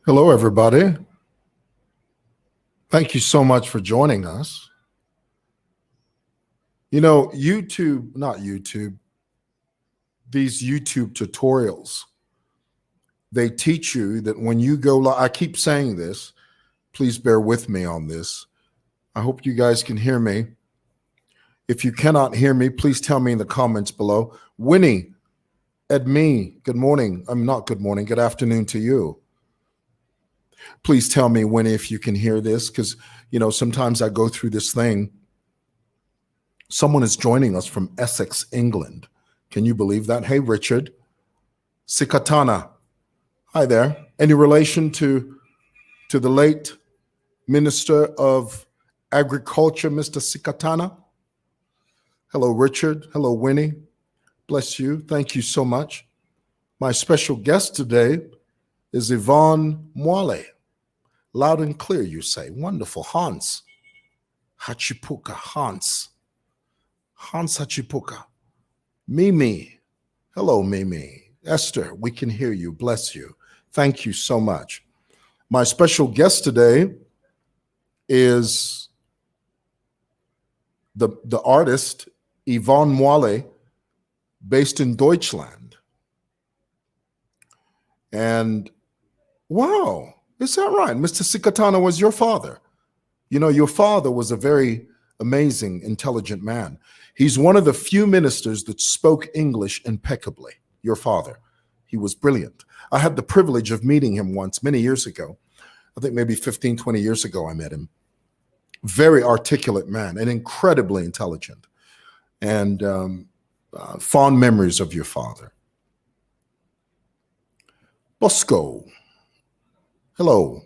Hello, everybody. Thank you so much for joining us. You know, not YouTube, these YouTube tutorials, they teach you that when you go live, I keep saying this, please bear with me on this. I hope you guys can hear me. If you cannot hear me, please tell me in the comments below. Winnie, Edme, good morning. Not good morning, good afternoon to you. Please tell me, Winnie, if you can hear this, because, sometimes I go through this thing. Someone is joining us from Essex, England. Can you believe that? Hey, Richard. Sikatana. Hi there. Any relation to the late Minister of Agriculture, Mr. Sikatana? Hello, Richard. Hello, Winnie. Bless you. Thank you so much. My special guest today is Yvonne Mwale. Loud and clear, you say. Wonderful. Hans. Hachipuka. Hans Hachipuka. Mimi. Hello, Mimi. Esther, we can hear you. Bless you. Thank you so much. My special guest today is the artist Yvonne Mwale, based in Deutschland. And wow, is that right? Mr. Sikatana was your father. Your father was a very amazing, intelligent man. He's one of the few ministers that spoke English impeccably. Your father. He was brilliant. I had the privilege of meeting him once many years ago. I think maybe 15, 20 years ago I met him. Very articulate man and incredibly intelligent. And fond memories of your father. Bosco. Hello.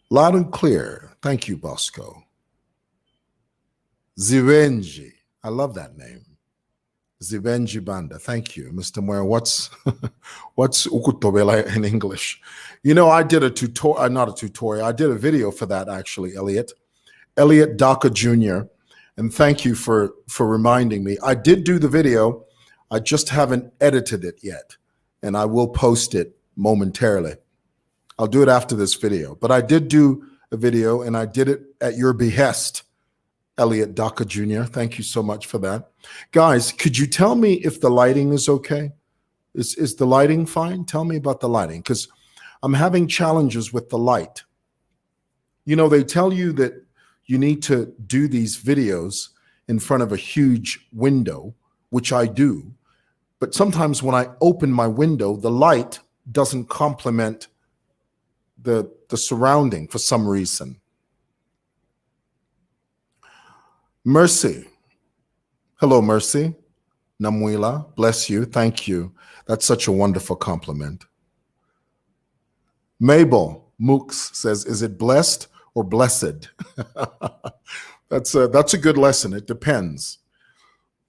Loud and clear. Thank you, Bosco. Zivenji. I love that name. Zivenji Banda. Thank you, Mr. Mwale. What's ukutobela in English? I did a tutorial, not a tutorial. I did a video for that, actually, Elliot Daka Jr. And thank you for reminding me. I did do the video. I just haven't edited it yet. And I will post it momentarily. I'll do it after this video. But I did do a video, and I did it at your behest, Elliot Daka Jr. Thank you so much for that. Guys, could you tell me if the lighting is okay? Is the lighting fine? Tell me about the lighting, because I'm having challenges with the light. They tell you that you need to do these videos in front of a huge window, which I do. But sometimes when I open my window, the light doesn't complement the surrounding for some reason. Mercy. Hello, Mercy. Namwila, bless you. Thank you. That's such a wonderful compliment. Mabel Mooks says, is it blessed or blessed? That's a good lesson. It depends.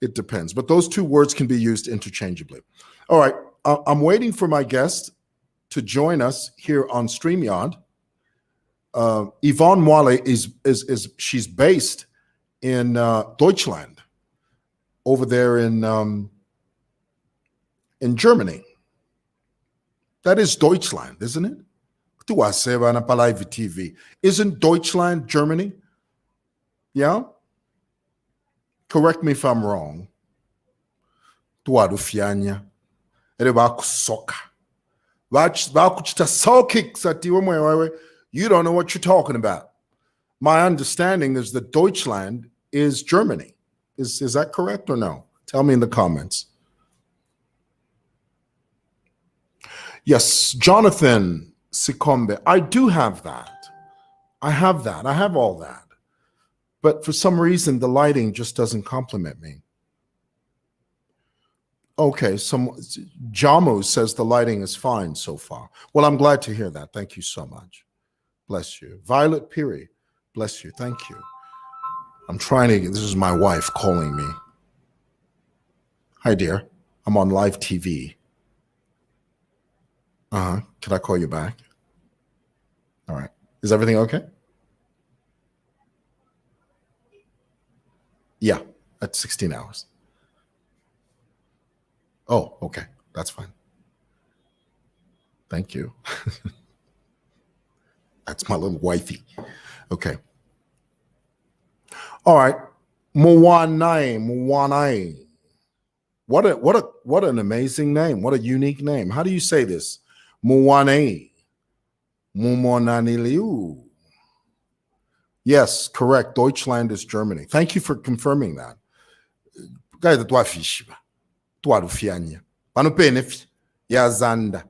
It depends. But those two words can be used interchangeably. All right. I'm waiting for my guest to join us here on StreamYard. Yvonne Mwale she's based in Deutschland, over there in Germany. That is Deutschland, isn't it? TV. Isn't Deutschland Germany? Yeah? Correct me if I'm wrong. You don't know what you're talking about. My understanding is that Deutschland is Germany. Is that correct or no? Tell me in the comments. Yes, Jonathan Sikombe. I do have that. I have that. I have all that. But for some reason, the lighting just doesn't compliment me. Okay, Jamo says the lighting is fine so far. Well, I'm glad to hear that. Thank you so much. Bless you. Violet Peary, bless you. Thank you. I'm trying to, this is my wife calling me. Hi, dear. I'm on live TV. Can I call you back? All right. Is everything okay? Yeah, at 16 hours. Oh, okay. That's fine. Thank you. That's my little wifey. Okay. All right. Mwale. What an amazing name. What a unique name. How do you say this? Mwale. Mumonaniliu. Yes, correct. Deutschland is Germany. Thank you for confirming that. Yazanda.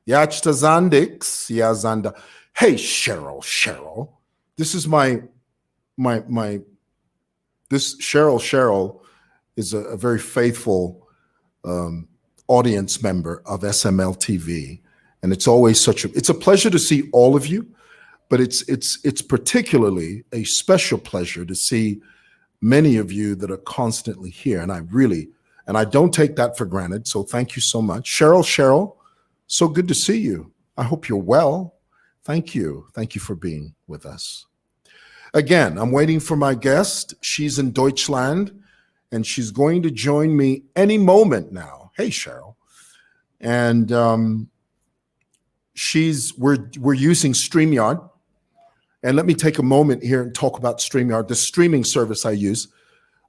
Yazanda. Hey, Cheryl. This is this Cheryl is a very faithful audience member of SML TV. And it's always it's a pleasure to see all of you, but it's particularly a special pleasure to see many of you that are constantly here. And I don't take that for granted. So thank you so much. Cheryl, so good to see you. I hope you're well. Thank you. Thank you for being with us. Again, I'm waiting for my guest. She's in Deutschland, and she's going to join me any moment now. Hey, Cheryl. And we're using StreamYard. And let me take a moment here and talk about StreamYard, the streaming service I use.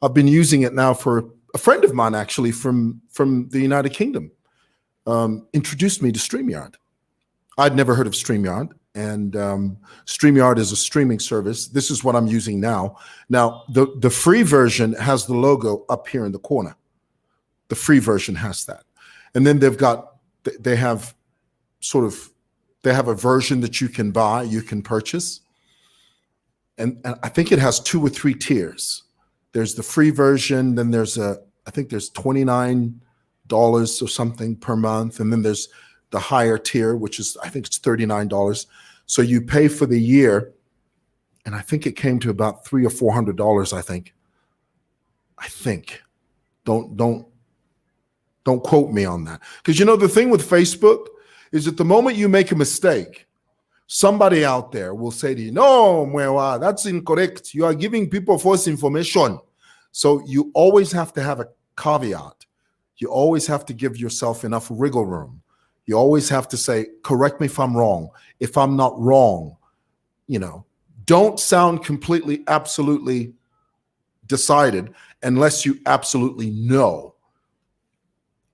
I've been using it now for a friend of mine, actually, from the United Kingdom, introduced me to StreamYard. I'd never heard of StreamYard. And StreamYard is a streaming service. This is what I'm using now. Now, the free version has the logo up here in the corner. The free version has that. And then they have a version that you can buy, you can purchase. And I think it has 2 or 3 tiers. There's the free version, then I think there's $29 or something per month. And then there's the higher tier, which is, I think it's $39. So you pay for the year, and I think it came to about $300 or $400, I think. Don't quote me on that. Because the thing with Facebook is that the moment you make a mistake, somebody out there will say to you, no, Mwewa, that's incorrect. You are giving people false information. So you always have to have a caveat. You always have to give yourself enough wiggle room. You always have to say, correct me if I'm wrong. If I'm not wrong, don't sound completely, absolutely decided unless you absolutely know.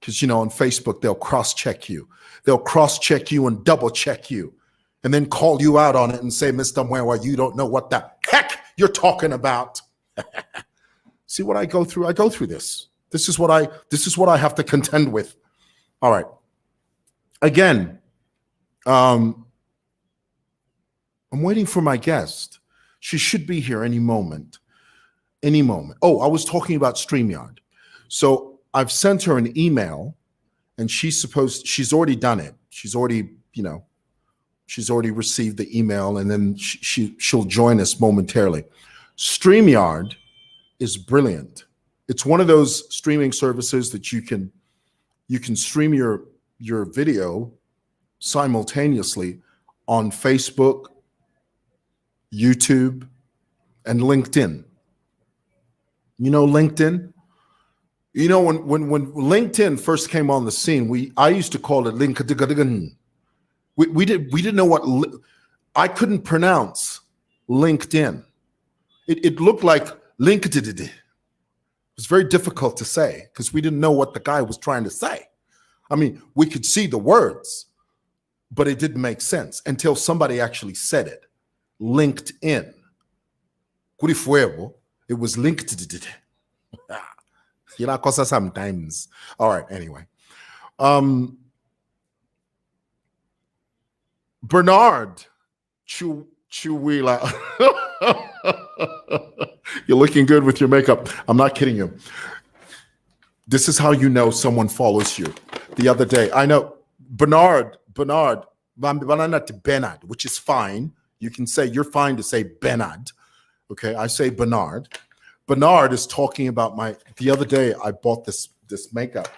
Because, on Facebook, they'll cross-check you. They'll cross-check you and double-check you and then call you out on it and say, Mr. Mwewa, you don't know what the heck you're talking about. See what I go through? I go through this. This is what I have to contend with. All right. Again, I'm waiting for my guest. She should be here any moment. Oh, I was talking about StreamYard. So I've sent her an email, and she's already done it. She's already received the email, and then she'll join us momentarily. StreamYard is brilliant. It's one of those streaming services that you can stream your video simultaneously on Facebook, YouTube, and LinkedIn. LinkedIn? When LinkedIn first came on the scene, I used to call it LinkedIn. We didn't know what I couldn't pronounce LinkedIn. It looked like LinkedIn. It was very difficult to say because we didn't know what the guy was trying to say. I mean, we could see the words, but it didn't make sense until somebody actually said it. LinkedIn. It was LinkedIn. Cosa sometimes. All right, anyway. Bernard Chuwila. You're looking good with your makeup. I'm not kidding you. This is how you know someone follows you. The other day, I know Bernard, which is fine. You can say, you're fine to say Bernard. Okay, I say Bernard. Bernard is talking about the other day, I bought this makeup.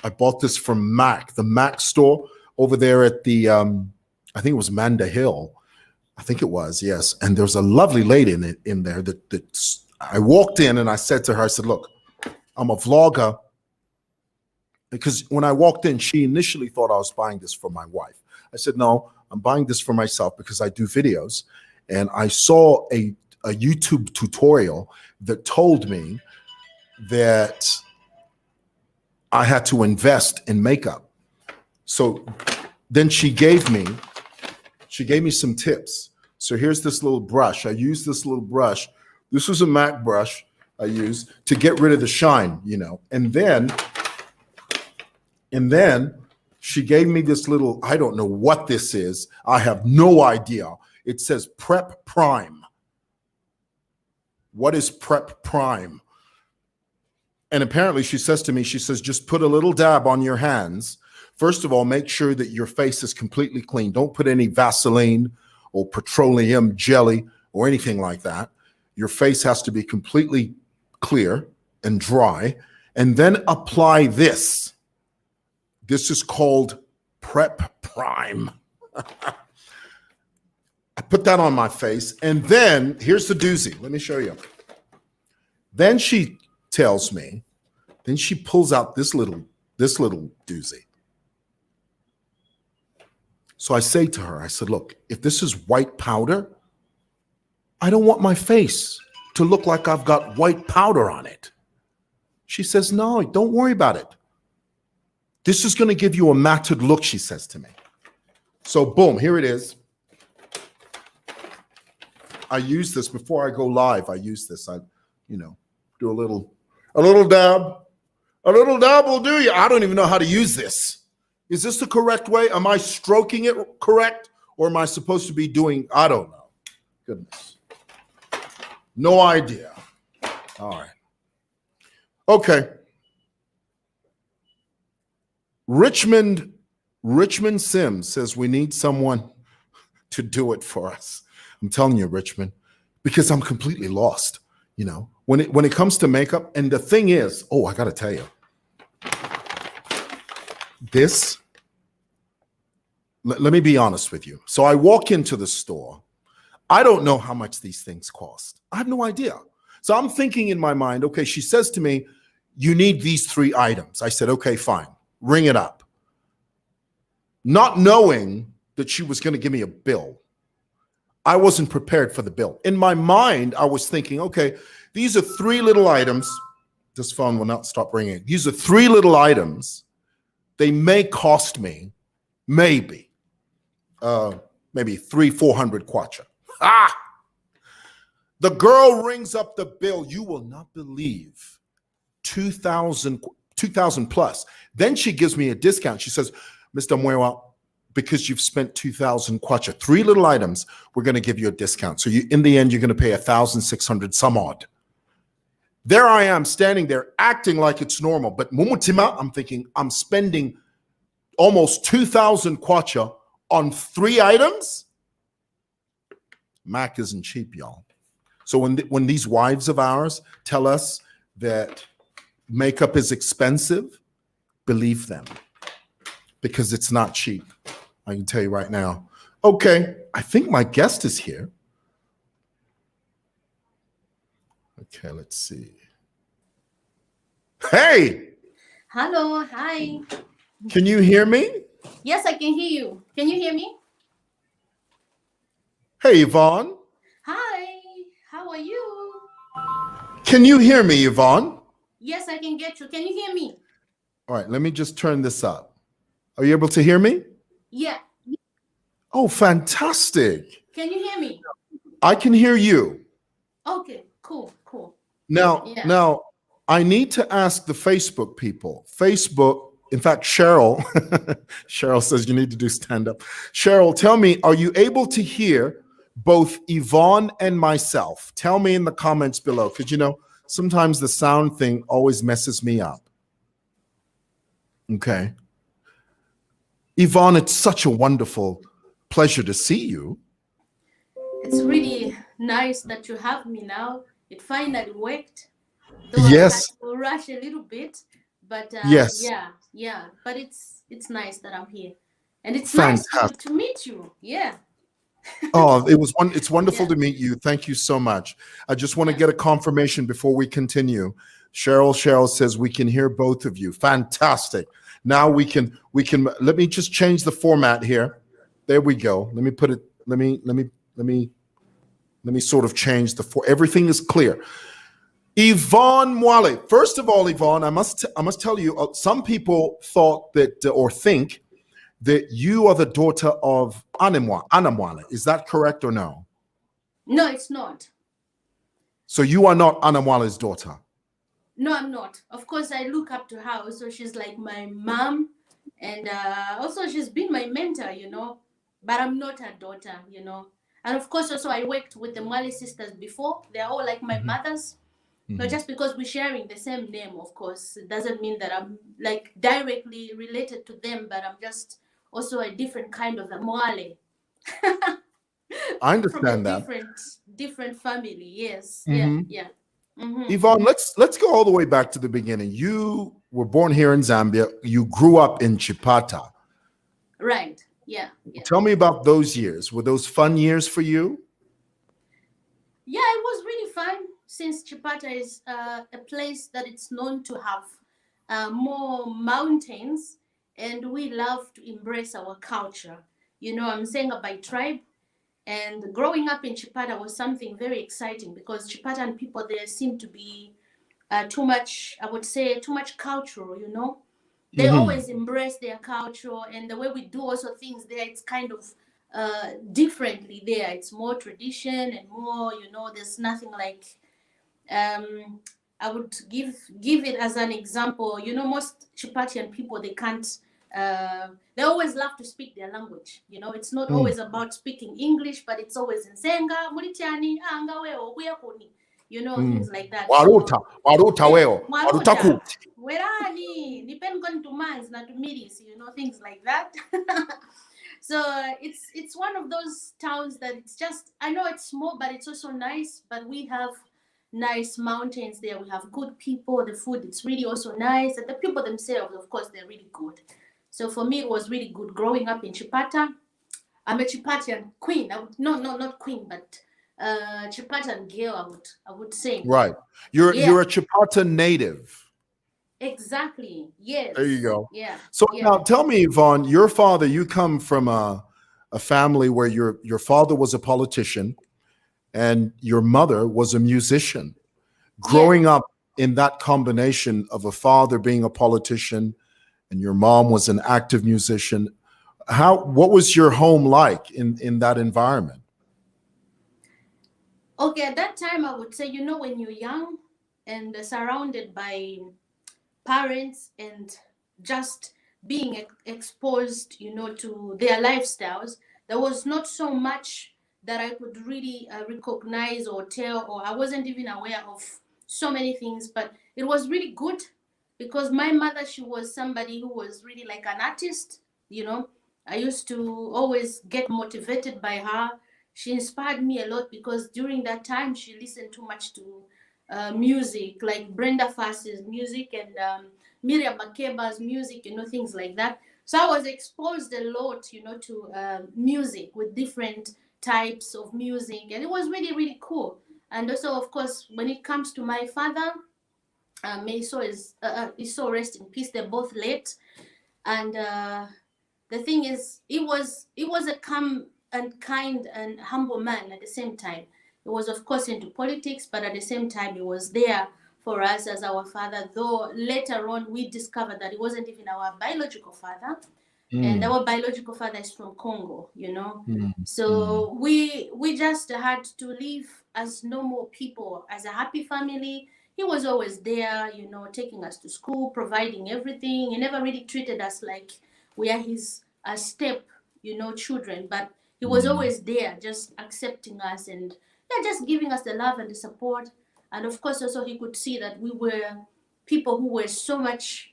I bought this from MAC, the MAC store over there at the, I think it was Manda Hill. I think it was, yes. And there's a lovely lady in there that I walked in and I said to her, I said, look, I'm a vlogger. Because when I walked in, she initially thought I was buying this for my wife. I said, no, I'm buying this for myself because I do videos. And I saw a YouTube tutorial that told me that I had to invest in makeup. So then she gave me some tips. So here's this little brush. I use this little brush. This was a MAC brush I used to get rid of the shine, you know. And then she gave me this little, I don't know what this is. I have no idea. It says Prep Prime. What is Prep Prime? And apparently she says to me, she says, just put a little dab on your hands. First of all, make sure that your face is completely clean. Don't put any Vaseline or petroleum jelly or anything like that. Your face has to be completely clear and dry. And then apply this. This is called Prep Prime. I put that on my face. And then here's the doozy. Let me show you. Then she tells me, then she pulls out this little doozy. So I say to her, I said, look, if this is white powder, I don't want my face to look like I've got white powder on it. She says, no, don't worry about it. This is going to give you a matted look, she says to me. So boom, here it is. I use this before I go live. I use this. I, do a little dab. A little dab will do you. I don't even know how to use this. Is this the correct way? Am I stroking it correct? Or am I supposed to be doing, I don't know. Goodness. No idea. All right. Okay. Richmond Sims says we need someone to do it for us. I'm telling you, Richmond, because I'm completely lost, when it comes to makeup. And the thing is, I got to tell you, this, let me be honest with you. So I walk into the store. I don't know how much these things cost. I have no idea. So I'm thinking in my mind, okay, she says to me, you need these 3 items. I said, okay, fine. Ring it up. Not knowing that she was going to give me a bill. I wasn't prepared for the bill. In my mind, I was thinking, okay, these are 3 little items. This phone will not stop ringing. These are 3 little items. They may cost me maybe 300-400 kwacha. The girl rings up the bill. You will not believe 2,000 plus. Then she gives me a discount. She says, Mr. Mwale, because you've spent 2,000 kwacha, 3 little items, we're going to give you a discount. So in the end, you're going to pay 1,600 some odd. There I am standing there acting like it's normal. But mumutima, I'm thinking I'm spending almost 2,000 kwacha on 3 items. Mac isn't cheap, y'all. So when these wives of ours tell us that makeup is expensive, believe them, because it's not cheap. I can tell you right now. Okay, I think my guest is here. Okay, let's see. Hey! Hello, hi. Can you hear me? Yes, I can hear you. Can you hear me? Hey, Yvonne. Hi, how are you? Can you hear me, Yvonne? Yes, I can get you. Can you hear me? All right, let me just turn this up. Are you able to hear me? Yeah. Oh, fantastic. Can you hear me? I can hear you. Okay, cool. Now, I need to ask the Facebook people. Facebook, in fact, Cheryl, Cheryl says you need to do stand-up. Cheryl, tell me, are you able to hear both Yvonne and myself? Tell me in the comments below, because sometimes the sound thing always messes me up. Okay. Yvonne, it's such a wonderful pleasure to see you. It's really nice that you have me now. It finally worked. Though Yes. I had to rush a little bit, but yes. Yeah. But it's nice that I'm here, and it's Fantastic. nice to meet you. Yeah. Oh, it's wonderful to meet you. Thank you so much. I just want to get a confirmation before we continue. Cheryl says we can hear both of you. Fantastic. Now we can let me just change the format here. There we go. Let me put it. Let me sort of change the for. Everything is clear. Yvonne Mwale. First of all, Yvonne, I must tell you, some people thought that or think that you are the daughter of Anna Mwale. Is that correct or no? No, it's not. So you are not Anna Mwale's daughter? No, I'm not. Of course, I look up to her. Also, she's like my mom. And also, she's been my mentor, but I'm not her daughter, And of course, also, I worked with the Mwale sisters before. They're all like my mothers. Not just because we're sharing the same name, of course, it doesn't mean that I'm like directly related to them, but I'm just also a different kind of a Mwale. I From a understand that. different family. Yes. Mhm. Yeah. Mm-hmm. Yvonne, let's go all the way back to the beginning. You were born here in Zambia. You grew up in Chipata. Right. Yeah. Tell me about those years. Were those fun years for you? Yeah, it was really fun since Chipata is a place that it's known to have more mountains, and we love to embrace our culture. I'm saying by tribe. And growing up in Chipata was something very exciting because Chipatan people, there seem to be too much, I would say, too much cultural, They always embrace their culture, and the way we do also things there, it's kind of differently there. It's more tradition and more, there's nothing like, I would give it as an example. Most Chipatian people, they can't, they always love to speak their language. It's not always about speaking English, but it's always in Senga, Muritiani, Anga weo, Kuyakuni, things like that. Waruta weo, waruta Maruta, kuti. Werani, Nipen going to mines, not to midis, things like that. So it's one of those towns that it's just, I know it's small, but it's also nice. But we have nice mountains there. We have good people. The food, it's really also nice. And the people themselves, of course, they're really good. So for me, it was really good growing up in Chipata. I'm a Chipatian queen. Not queen, but Chipatan girl, I would say. Right. You're a Chipata native. Exactly. Yes. There you go. Yeah. So now tell me, Yvonne, your father, you come from a family where your father was a politician and your mother was a musician. Growing up in that combination of a father being a politician and your mom was an active musician, what was your home like in that environment? Okay, at that time, I would say, when you're young and surrounded by parents and just being exposed, to their lifestyles, there was not so much that I could really recognize or tell, or I wasn't even aware of so many things, but it was really good because my mother, she was somebody who was really like an artist, I used to always get motivated by her. She inspired me a lot because during that time, she listened too much to music, like Brenda Fass's music and Miriam Makeba's music, things like that. So I was exposed a lot, to music with different types of music, and it was really, really cool. And also, of course, when it comes to my father, may so rest in peace. They're both late, and the thing is, it was a calm and kind and humble man at the same time. He was, of course, into politics, but at the same time, he was there for us as our father, though later on we discovered that he wasn't even our biological father. And our biological father is from Congo, So we just had to live as normal people, as a happy family. He was always there, taking us to school, providing everything. He never really treated us like we are his step, children, but he was always there, just accepting us and just giving us the love and the support. And of course, also he could see that we were people who were so much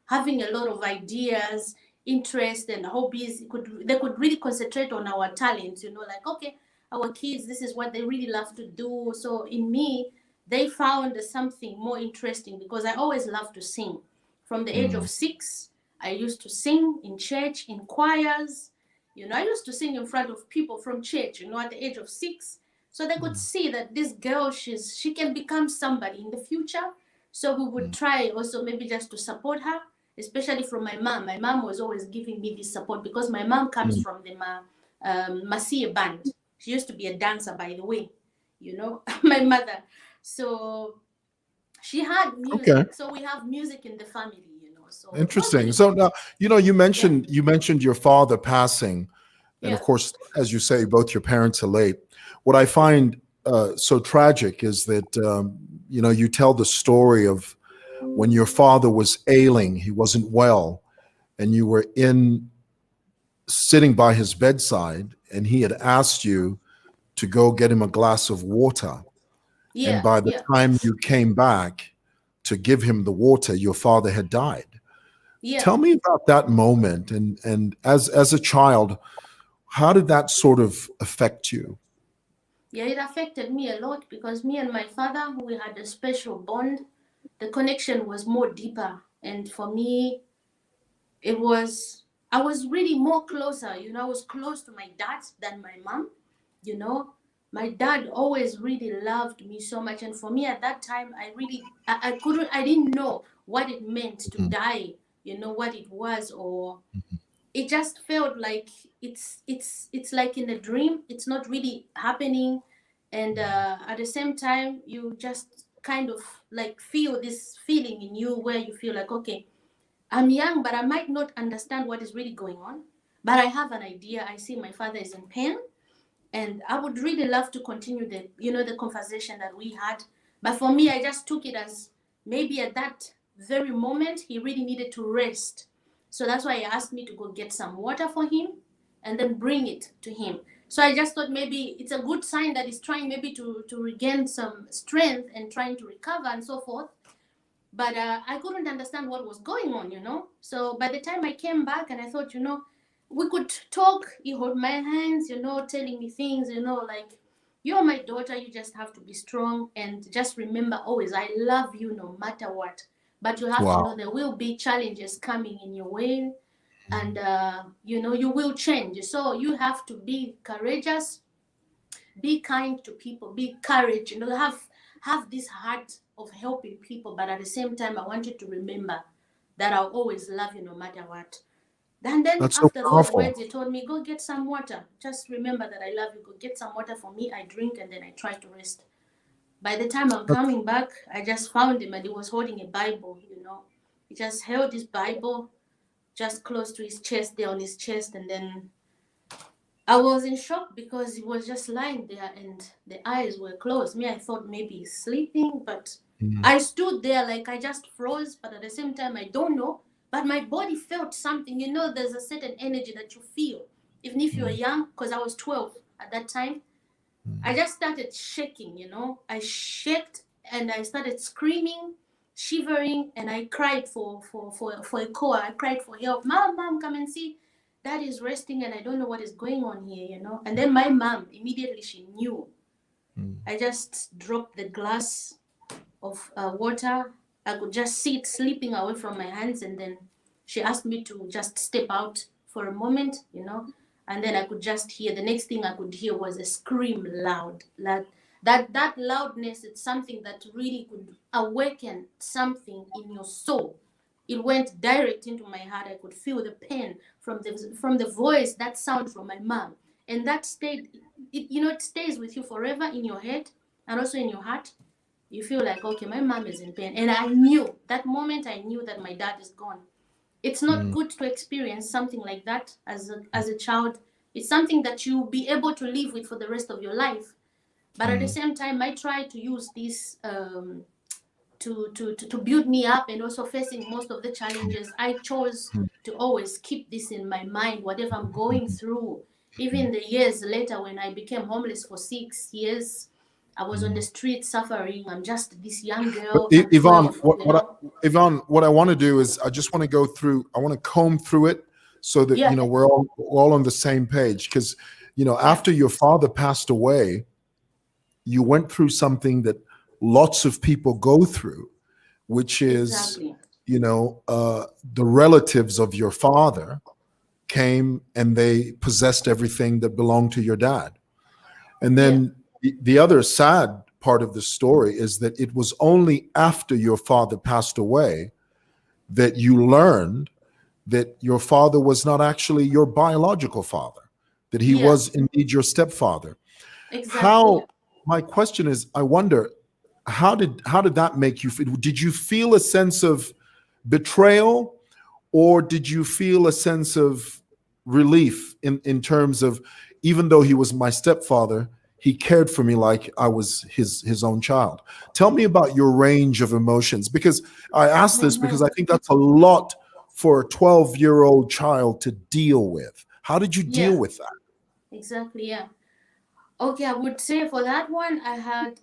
having a lot of ideas, interest, and hobbies. They could really concentrate on our talents, like, okay, our kids, this is what they really love to do. So in me, they found something more interesting because I always loved to sing. From the age of 6, I used to sing in church, in choirs. I used to sing in front of people from church, at the age of 6. So they could see that this girl, she can become somebody in the future. So we would try also maybe just to support her especially from my mom. My mom was always giving me this support because my mom comes Mm. from the Masia band. She used to be a dancer, by the way, you know, my mother. So she had Okay. music. So we have music in the family, you know. So it was Interesting. really So good. now, Yeah. you mentioned your father passing, and of Yeah. course, as you say, both your parents are late. What I find so tragic is that you tell the story of when your father was ailing, he wasn't well, and you were in sitting by his bedside, and he had asked you to go get him a glass of water. And Yeah. by the Yeah. time you came back to give him the water, your father had died. Yeah. Tell me about that moment, and as a child, how did that sort of affect you? Yeah, it affected me a lot because me and my father, we had a special bond. The connection was more deeper. And for me, it was, I was really more closer. You know, I was close to my dad than my mom. You know, my dad always really loved me so much. And for me at that time, I couldn't, I didn't know what it meant to Mhm. die, you know, what it was, or it just felt like it's like in a dream. It's not really happening. And at the same time, you just kind of like feel this feeling in you where you feel like, okay, I'm young, but I might not understand what is really going on, but I have an idea. I see my father is in pain, and I would really love to continue the, you know, the conversation that we had. But for me, I just took it as maybe at that very moment he really needed to rest. So that's why he asked me to go get some water for him and then bring it to him. So I just thought maybe it's a good sign that he's trying maybe to regain some strength and trying to recover and so forth. But I couldn't understand what was going on, you know. So by the time I came back and I thought, you know, we could talk, he held my hands, you know, telling me things, you know, like, you're my daughter, you just have to be strong and just remember always, I love you no matter what. But you have to know Wow. there will be challenges coming in your way, and you know, you will change. So you have to be courageous, be kind to people, be courage, you know, have this heart of helping people, but at the same time I want you to remember that I'll always love you no matter what. And then That's so after those powerful. words he told me, go get some water, just remember that I love you, go get some water for me. I drink and then I try to rest. By the time I'm That's, coming back, I just found him and he was holding a Bible, you know. He just held his Bible just close to his chest, there on his chest. And then I was in shock because he was just lying there and the eyes were closed. Me, I thought maybe he's sleeping, but mm, I stood there like I just froze, but at the same time, I don't know. But my body felt something. You know, there's a certain energy that you feel, even if you're mm, young, because I was 12 at that time. I mm. just started shaking, you know. I shaked and I started screaming, shivering, and I cried for a call. I cried for help. Mom, mom, come and see. Dad is resting and I don't know what is going on here, you know. And then my mom, immediately she knew. Mm. I just dropped the glass of water. I could just see it slipping away from my hands, and then she asked me to just step out for a moment, you know, and then I could just hear. The next thing I could hear was a scream, loud. That loudness. It's something that really could awaken something in your soul. It went direct into my heart. I could feel the pain from the voice, that sound from my mom, and that stayed. It, you know, it stays with you forever in your head and also in your heart. You feel like, okay, my mom is in pain. And I knew that moment, I knew that my dad is gone. It's not Mm. good to experience something like that as a child. It's something that you'll be able to live with for the rest of your life. But at the Mm. same time, I try to use this to build me up, and also facing most of the challenges. I chose to always keep this in my mind, whatever I'm going through. Even the years later when I became homeless for 6 years, I was on the Mm. street suffering. I'm just this young But girl at Yvonne, 12, you know? Yvonne, what I want to do is I just want to go through. I want to comb through it so that Yeah, we're all on the same page. Because yeah, after your father passed away, you went through something that lots of people go through, which is exactly. the relatives of your father came and they possessed everything that belonged to your dad. And Yeah, then the other sad part of the story is that it was only after your father passed away that you learned that your father was not actually your biological father, that he Yeah, was indeed your stepfather. exactly. How, my question is, I wonder, how did that make you feel? Did you feel a sense of betrayal, or did you feel a sense of relief in terms of, even though he was my stepfather, he cared for me like I was his own child? Tell me about your range of emotions, because I ask this because Mhm. I think that's a lot for a 12-year-old child to deal with. How did you deal Yeah, with that? exactly. Yeah. Okay, I would say for that one, I had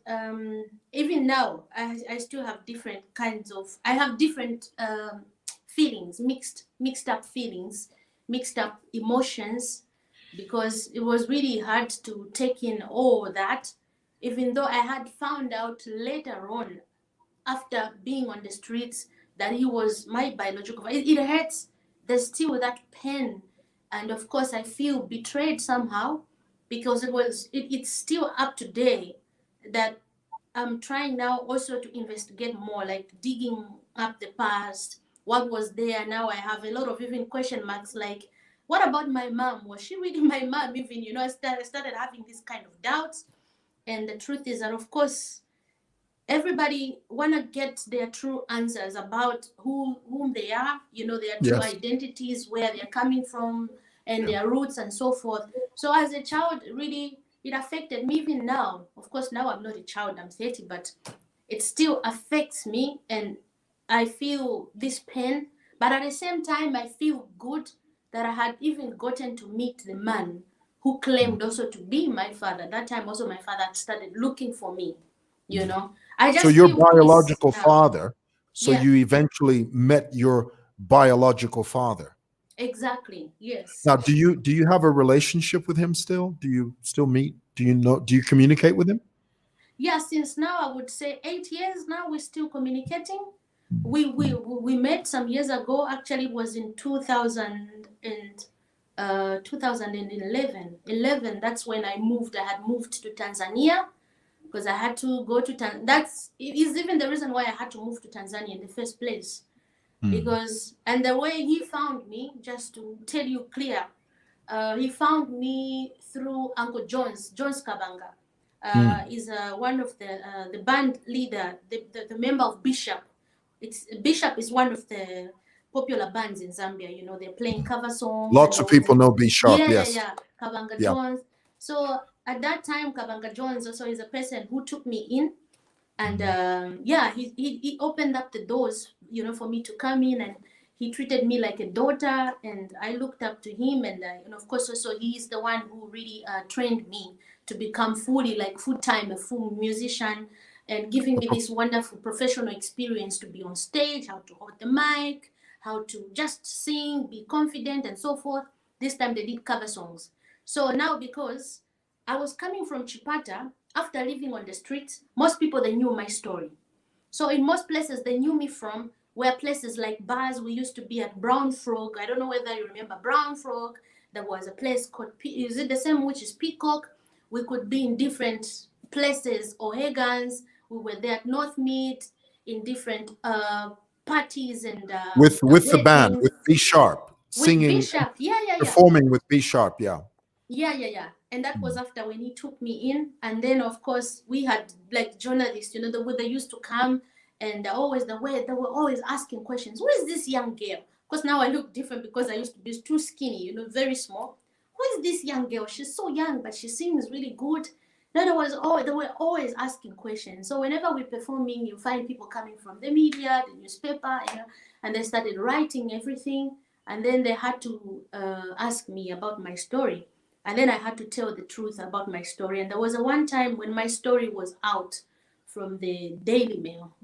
even now I still have different kinds of I have different feelings, mixed up feelings, mixed up emotions, because it was really hard to take in all that, even though I had found out later on after being on the streets that he was my biological father. It hurts. There's still that pain, and of course I feel betrayed somehow, because it's still up to date that I'm trying now also to investigate more, like digging up the past, what was there. Now I have a lot of even question marks, like what about my mom? Was she really my mom? Even, I started having this kind of doubts. And the truth is that, of course, everybody want to get their true answers about whom they are, their true Yes. identities, where they're coming from, and Yeah. their roots and so forth. So as a child, really, it affected me. Even now, of course, now I'm not a child, I'm 30, but it still affects me, and I feel this pain. But at the same time, I feel good that I had even gotten to meet the man who claimed also to be my father. That time also my father had started looking for me, you know. I So just your feel peace biological now. father, so Yeah, you eventually met your biological father. exactly. Yes. Now, do you have a relationship with him still? Do you still meet? Do you communicate with him? Yeah, since now I would say 8 years now, we're still communicating. We met some years ago. Actually, it was in 2011. 11. That's when I moved. I had moved to Tanzania because I had to go to That's it is even the reason why I had to move to Tanzania in the first place. Because, and the way he found me, just to tell you clear, he found me through Uncle Jones Kabanga. Is one of the band leader, the member of Bishop. Bishop is one of the popular bands in Zambia. They're playing cover songs and Lots of all people that. know B Sharp. Yeah, yeah, Yes. yeah. Kabanga Yeah. Jones. So at that time, Kabanga Jones also is a person who took me in, and yeah, he opened up the doors, for me to come in, and he treated me like a daughter, and I looked up to him, and of course also he's the one who really trained me to become fully, like full time, a full musician, and giving me this wonderful professional experience to be on stage, how to hold the mic, how to just sing, be confident, and so forth. This time they did cover songs. So now, because I was coming from Chipata, after living on the streets, most people, they knew my story. So in most places they knew me from were places like bars. We used to be at Brown Frog. I don't know whether you remember Brown Frog. There was a place called, is it the same, which is Peacock? We could be in different places, O'Hagan's. We were there at North Mead, in different parties and With the band, weddings with B Sharp, with singing and Bishop. Yeah, yeah, yeah. performing with B Sharp. Yeah. Yeah, yeah, yeah. And that was after when he took me in. And then, of course, we had like journalists, the way they used to come, and always the way they were always asking questions. Who is this young girl? Because now I look different, because I used to be too skinny, very small. Who is this young girl? She's so young, but she sings really good. In other words, they were always asking questions. So whenever we're performing, you find people coming from the media, the newspaper, and they started writing everything. And then they had to ask me about my story, and then I had to tell the truth about my story. And there was a one time when my story was out from the Daily Mail,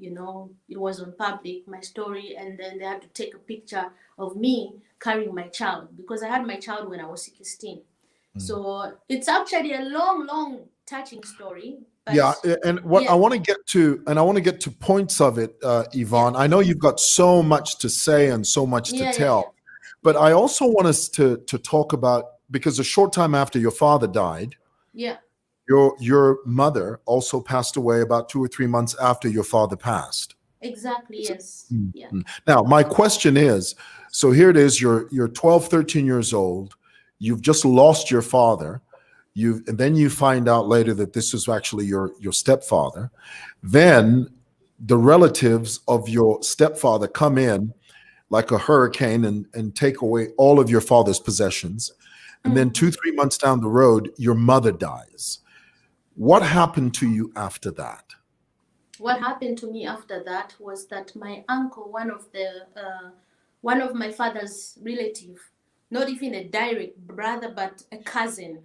it was on public, my story, and then they had to take a picture of me carrying my child, because I had my child when I was 16. So it's actually a long, long, touching story. But Yeah, and what I yeah, want to get to, and I want to get to points of it, yeah, Yvonne. I know you've got so much to say and so much to yeah, yeah, yeah, tell, but yeah, I also want us to talk about, because a short time after your father died, yeah, your mother also passed away about 2 or 3 months after your father passed. Exactly. Yes. Yeah. Now, my question is, so here it is, you're 12, 13 years old, you've just lost your father, and then you find out later that this is actually your stepfather. Then the relatives of your stepfather come in like a hurricane and take away all of your father's possessions. And then 2, 3 months down the road, your mother dies. What happened to you after that? What happened to me after that was that my uncle, one of my father's relative, not even a direct brother, but a cousin,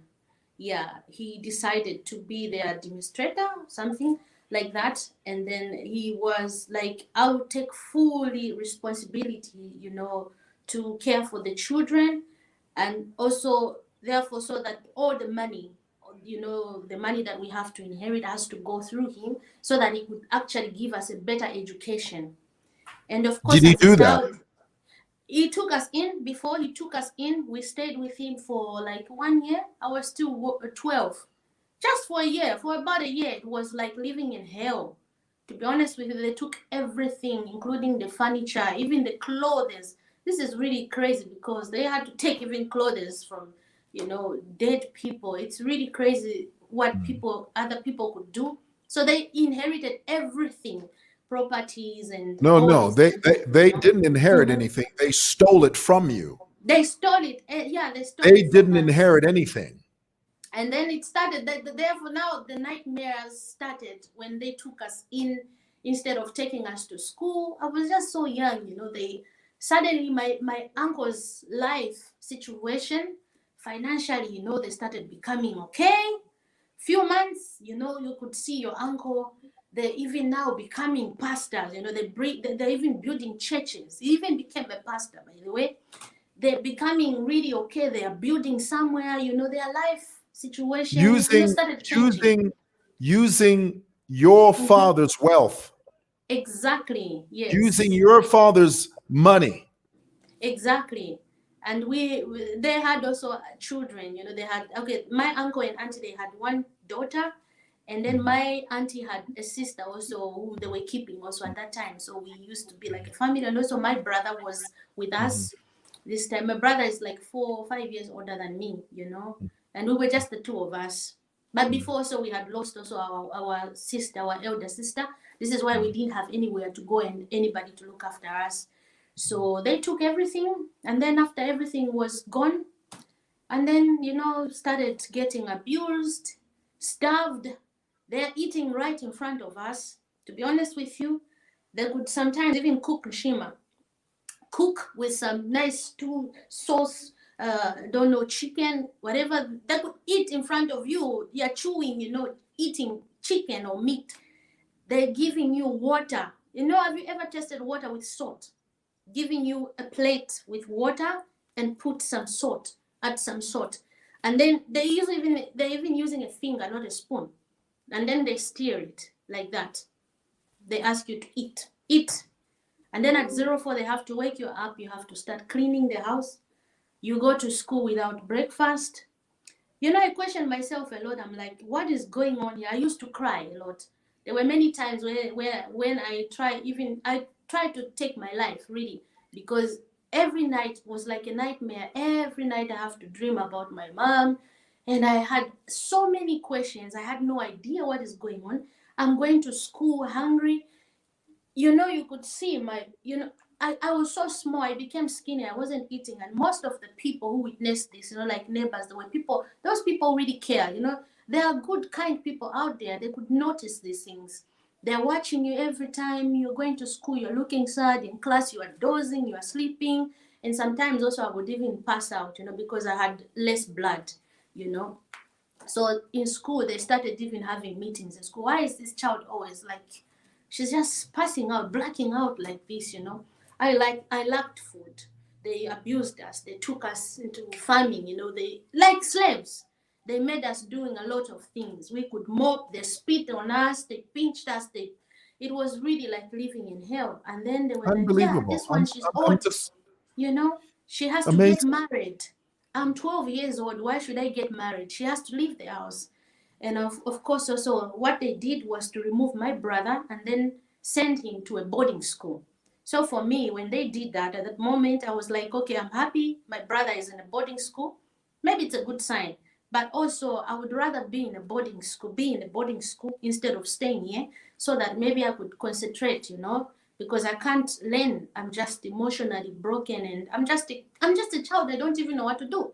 yeah, he decided to be the administrator, something like that. And then he was like, I'll take fully responsibility, to care for the children, and also therefore so that all the money, the money that we have to inherit has to go through him, so that he could actually give us a better education. And of Did course, he as a do that? child, he took us in. Before he took us in, we stayed with him for like 1 year. I was still 12. Just for a year, for about a year. It was like living in hell. To be honest with you, they took everything, including the furniture, even the clothes. This is really crazy because they had to take even clothes from, dead people. It's really crazy what other people could do. So they inherited everything, properties and No, all no, these they, things. they, they didn't inherit anything. They stole it from you. They stole it. Yeah, they stole They it from didn't us. inherit anything. And then it started. Therefore, now the nightmares started when they took us in instead of taking us to school. I was just so young, They suddenly my uncle's life situation financially, they started becoming okay. Few months, you could see your uncle. They're even now becoming pastors. They're even building churches. He even became a pastor, by the way. They're becoming really okay. They are building somewhere, their life situation, Using started changing. using using your Mhm. father's wealth, Exactly. using Yes. your father's money. Exactly. And they had also children, they had, okay, my uncle and auntie, they had one daughter. And then my auntie had a sister also whom they were keeping also at that time. So we used to be like a family. And also my brother was with Mhm. us this time. My brother is like 4 or 5 years older than me. And we were just the two of us. But before, so we had lost also our sister, our elder sister. This is why we didn't have anywhere to go and anybody to look after us. So they took everything. And then after everything was gone, and then, started getting abused, starved. They're eating right in front of us. To be honest with you, they could sometimes even cook Nshima, cook with some nice stew sauce, don't know, chicken, whatever. They could eat in front of you. You're chewing, eating chicken or meat. They're giving you water. Have you ever tasted water with salt? Giving you a plate with water and put some salt, add some salt. And then they're even using a finger, not a spoon. And then they stir it like that. They ask you to eat. Eat. And then at 04, they have to wake you up. You have to start cleaning the house. You go to school without breakfast. I question myself a lot. I'm like, what is going on here? I used to cry a lot. There were many times where when I tried to take my life, really, because every night was like a nightmare. Every night I have to dream about my mom. And I had so many questions. I had no idea what is going on. I'm going to school hungry. You could see I was so small. I became skinny. I wasn't eating. And most of the people who witnessed this, like neighbors, the way those people really care. There are good, kind people out there. They could notice these things. They're watching you every time you're going to school. You're looking sad in class. You are dozing. You are sleeping. And sometimes also I would even pass out, because I had less blood, you know. So in school, they started even having meetings in school. Why is this child always like, she's just passing out, blacking out like this? I lacked food. They abused us. They took us into farming. They like slaves. They made us doing a lot of things. We could mop. They spit on us. They pinched us. It was really like living in hell. And then they were like, yeah, Unbelievable. this one, she's I'm old. just She has to get amazing. married. I'm 12 years old. Why should I get married? She has to leave the house. And of course, also, what they did was to remove my brother and then send him to a boarding school. So for me, when they did that, at that moment, I was like, okay, I'm happy. My brother is in a boarding school. Maybe it's a good sign. But also, I would rather be in a boarding school instead of staying here, so that maybe I could concentrate, because I can't learn. I'm just emotionally broken, and I'm just a child. I don't even know what to do.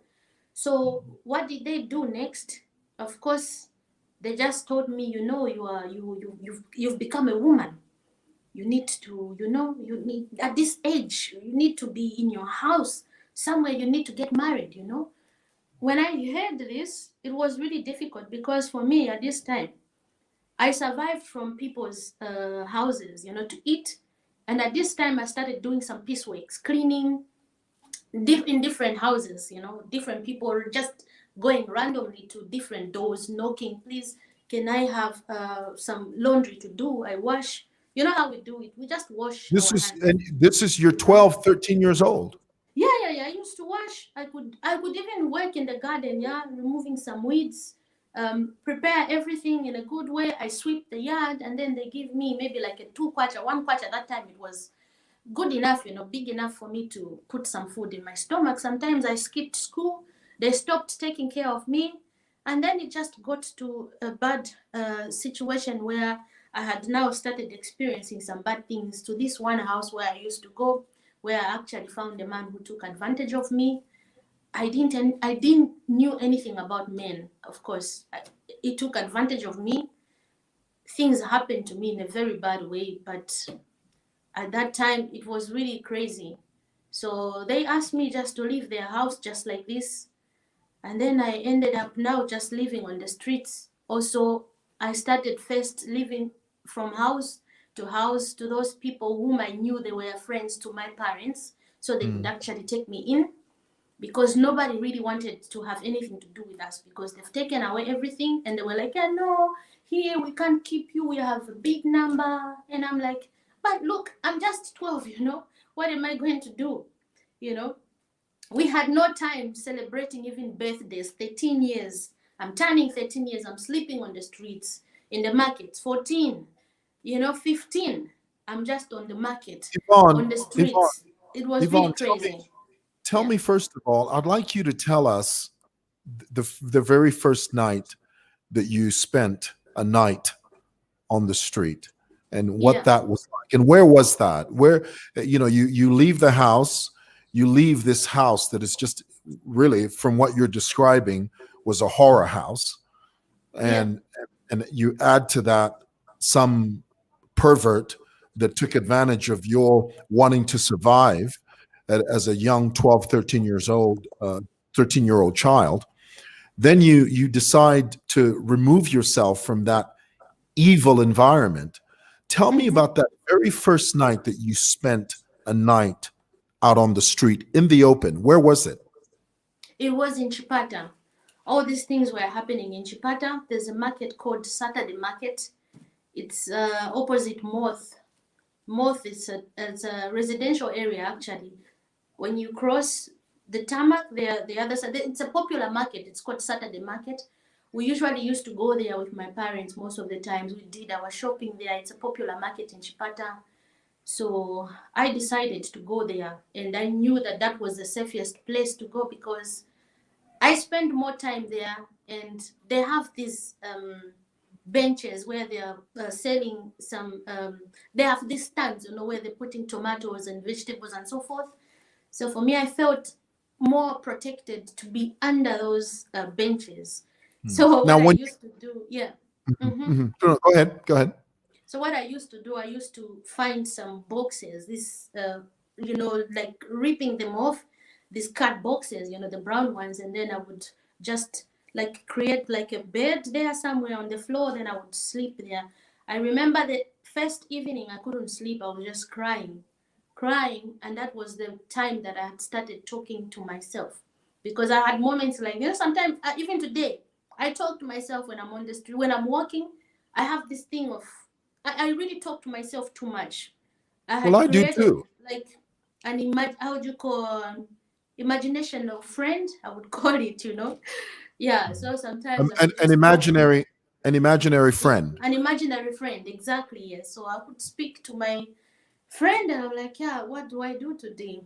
So what did they do next? Of course, they just told me, you've become a woman. You need to, you need, at this age, you need to be in your house somewhere. You need to get married. When I heard this, it was really difficult, because for me at this time, I survived from people's houses, to eat. And at this time, I started doing some pieceworks, cleaning in different houses, different people just going randomly to different doors, knocking, please, can I have some laundry to do? I wash. You know how we do it. We just wash This our is hands. and this is you're 12, 13 years old. Yeah, yeah, yeah. I used to wash. I could even work in the garden, yeah, removing some weeds, prepare everything in a good way. I sweep the yard, and then they give me maybe like a 2 kwacha, 1 kwacha. That time it was good enough, big enough for me to put some food in my stomach. Sometimes I skipped school. They stopped taking care of me. And then it just got to a bad situation where I had now started experiencing some bad things, to this one house where I used to go, where I actually found a man who took advantage of me. I didn't knew anything about men, of course. He took advantage of me. Things happened to me in a very bad way, but at that time it was really crazy. So they asked me just to leave their house just like this, and then I ended up now just living on the streets. Also, I started first living from house to those people whom I knew they were friends to my parents, so they could Mm. actually take me in, because nobody really wanted to have anything to do with us, because they've taken away everything, and they were like, yeah, no, here we can't keep you, we have a big number. And I'm like, but look, I'm just 12. What am I going to do? you know we had no time celebrating even birthdays. 13 years, I'm turning 13 years, I'm sleeping on the streets, in the markets. 14, 15, I'm just on the market, on Yvonne, the Yvonne, streets. It was really Yvonne, crazy. tell Yeah. me first of all, I'd like you to tell us the very first night that you spent a night on the street and what Yeah. that was like. And where was that? Where you leave the house, you leave this house that is just really, from what you're describing, was a horror house. Yeah. And you add to that some pervert that took advantage of your wanting to survive as a young 12, 13 years old 13-year-old child. Then you decide to remove yourself from that evil environment. Tell me Mhm. about that very first night that you spent a night out on the street in the open. Where was it? It was in Chipata. All these things were happening in Chipata. There's a market called Saturday Market. It's opposite Moth. Moth is a residential area, actually. When you cross the tarmac, the other side, it's a popular market. It's called Saturday Market. We usually used to go there with my parents most of the times. We did our shopping there. It's a popular market in Chipata. So I decided to go there, and I knew that that was the safest place to go, because I spend more time there, and they have these benches where they are selling some. They have these stands, where they're putting tomatoes and vegetables and so forth. So for me, I felt more protected to be under those benches. So Now, what I when used to do, yeah. Mhm, hmm mhm. Go ahead, go ahead. So what I used to do, I used to find some boxes, this, like ripping them off, these cut boxes, the brown ones, and then I would just like create like a bed there somewhere on the floor. Then I would sleep there. I remember the first evening I couldn't sleep. I was just crying, and that was the time that I had started talking to myself, because I had moments like, sometimes even today I talk to myself when I'm on the street, when I'm walking. I have this thing of, I really talk to myself too much. I Well, had I do created too. like an how would you call, imagination of friend, I would call it. Yeah. So sometimes I would An just talk. An imaginary friend. An imaginary friend, exactly, yes. So I would speak to my friend and I'm like, yeah, what do I do today?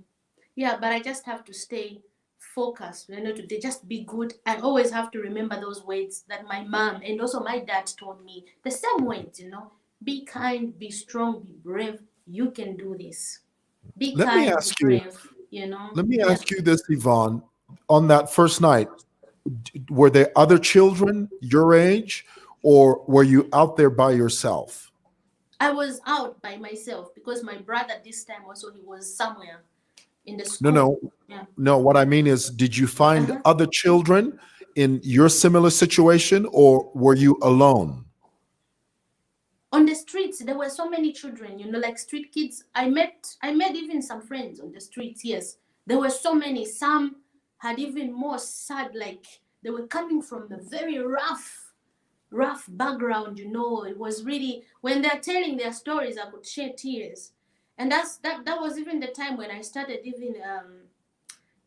Yeah, but I just have to stay focused, today just be good. I always have to remember those words that my mom and also my dad told me. The same words, be kind, be strong, be brave. You can do this. Be Let me kind, be ask you, brave, let me Yeah. ask you this, Yvonne. On that first night, were there other children your age, or were you out there by yourself? I was out by myself because my brother this time also he was somewhere in the No, school. no, Yeah. no. What I mean is, did you find Uh-huh. other children in your similar situation, or were you alone? On the streets there were so many children, like street kids. I met even some friends on the streets, yes. There were so many. Some had even more sad, like they were coming from a very rough background. It was really, when they're telling their stories I could shed tears. And that was even the time when I started even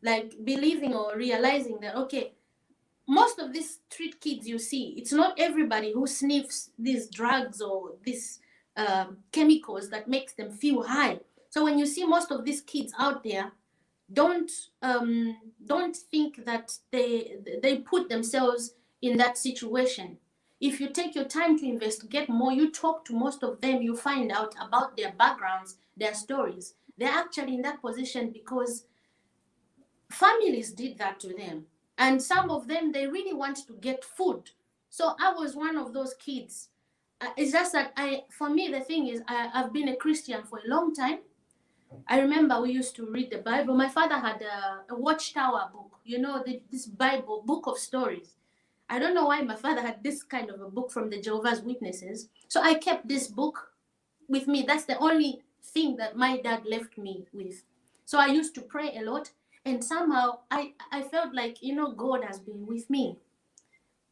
like believing or realizing that, okay, most of these street kids you see, it's not everybody who sniffs these drugs or these chemicals that makes them feel high. So when you see most of these kids out there, don't don't think that they put themselves in that situation. If you take your time to investigate more, you talk to most of them, you find out about their backgrounds, their stories. They're actually in that position because families did that to them, and some of them they really want to get food. So I was one of those kids. It's just that for me the thing is, I've been a Christian for a long time. I remember we used to read the Bible. My father had a Watchtower book, this Bible book of stories. I don't know why my father had this kind of a book from the Jehovah's Witnesses, so I kept this book with me. That's the only thing that my dad left me with. So I used to pray a lot, and somehow I felt like, God has been with me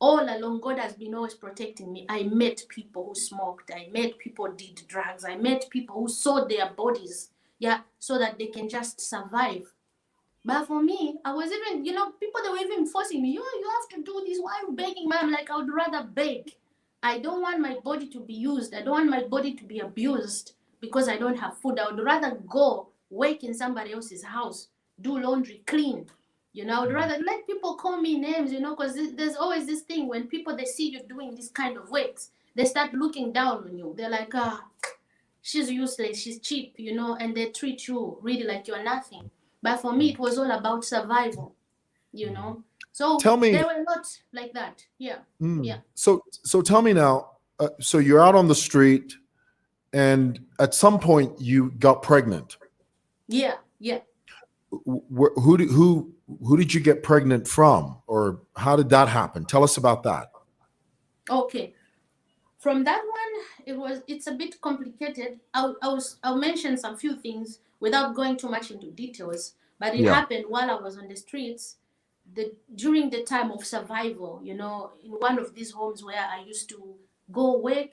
all along. God has been always protecting me. I met people who smoked. I met people who did drugs. I met people who sold their bodies, yeah, so that they can just survive. But for me, I was even, people that were even forcing me, you have to do this. Why are you begging, mom? Like, I would rather beg. I don't want my body to be used. I don't want my body to be abused because I don't have food. I would rather go work in somebody else's house, do laundry, clean. I would rather let people call me names, because there's always this thing when people, they see you doing this kind of works, they start looking down on you. They're like, she's useless, she's cheap, and they treat you really like you're nothing. But for me, it was all about survival, you know. So Tell me. there were lots like that. Yeah, yeah, So tell me now. So you're out on the street, and at some point you got pregnant. yeah, yeah. Who did you get pregnant from, or how did that happen? Tell us about that. Okay. From that one, it's a bit complicated. I'll mention some few things without going too much into details. But it Yeah. happened while I was on the streets, during the time of survival. In one of these homes where I used to go work,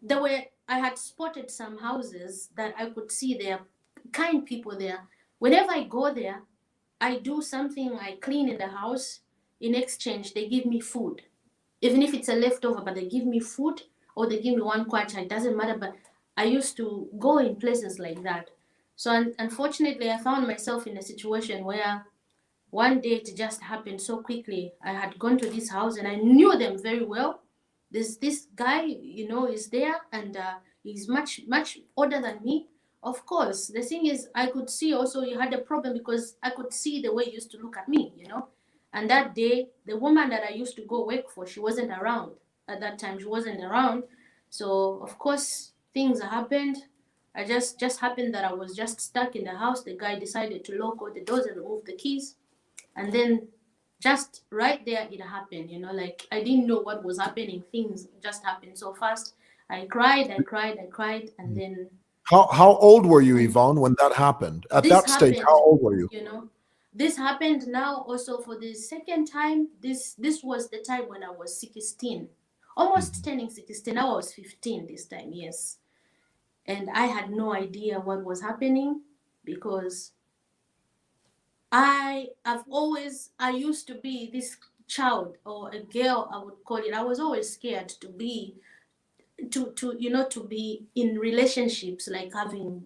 I had spotted some houses that I could see there, kind people there. Whenever I go there, I do something, I clean in the house. In exchange, they give me food, even if it's a leftover, but they give me food or they give me one kwacha, it doesn't matter. But I used to go in places like that. So unfortunately, I found myself in a situation where one day it just happened so quickly. I had gone to this house and I knew them very well. This guy, is there, and he's much older than me. Of course, the thing is, I could see also he had a problem because I could see the way he used to look at me. And that day, the woman that I used to go work for, she wasn't around at that time. She wasn't around, so of course things happened. I just happened that I was just stuck in the house. The guy decided to lock all the doors and remove the keys, and then just right there it happened. Like I didn't know what was happening. Things just happened so fast. I cried, and then How old were you, Yvonne, when that happened? At this that stage, happened. how old were you? This happened now also for the second time. This was the time when I was 16, almost turning 16. I was 15 this time, yes. And I had no idea what was happening because I used to be this child or a girl, I would call it, I was always scared to be to be in relationships, like having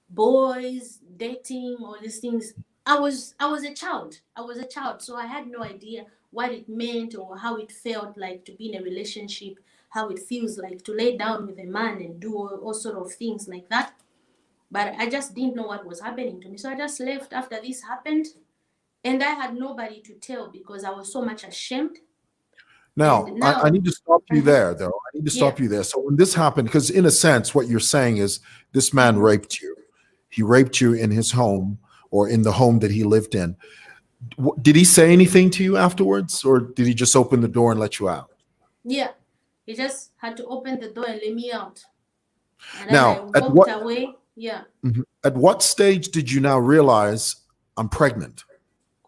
boys, dating, all these things. I was a child. I was a child, so I had no idea what it meant or how it felt like to be in a relationship, how it feels like to lay down with a man and do all sort of things like that. But I just didn't know what was happening to me, so I just left after this happened, and I had nobody to tell because I was so much ashamed. And Now, I now, need to stop you uh-huh, there, though. I need to yeah. stop you there. So when this happened, because in a sense, what you're saying is this man Mhm. raped you. He raped you in his home or in the home that he lived in. Did he say anything to you afterwards, or did he just open the door and let you out? Yeah, he just had to open the door and let me out. And then I Now, walked away. Yeah. at what stage did you now realize I'm pregnant?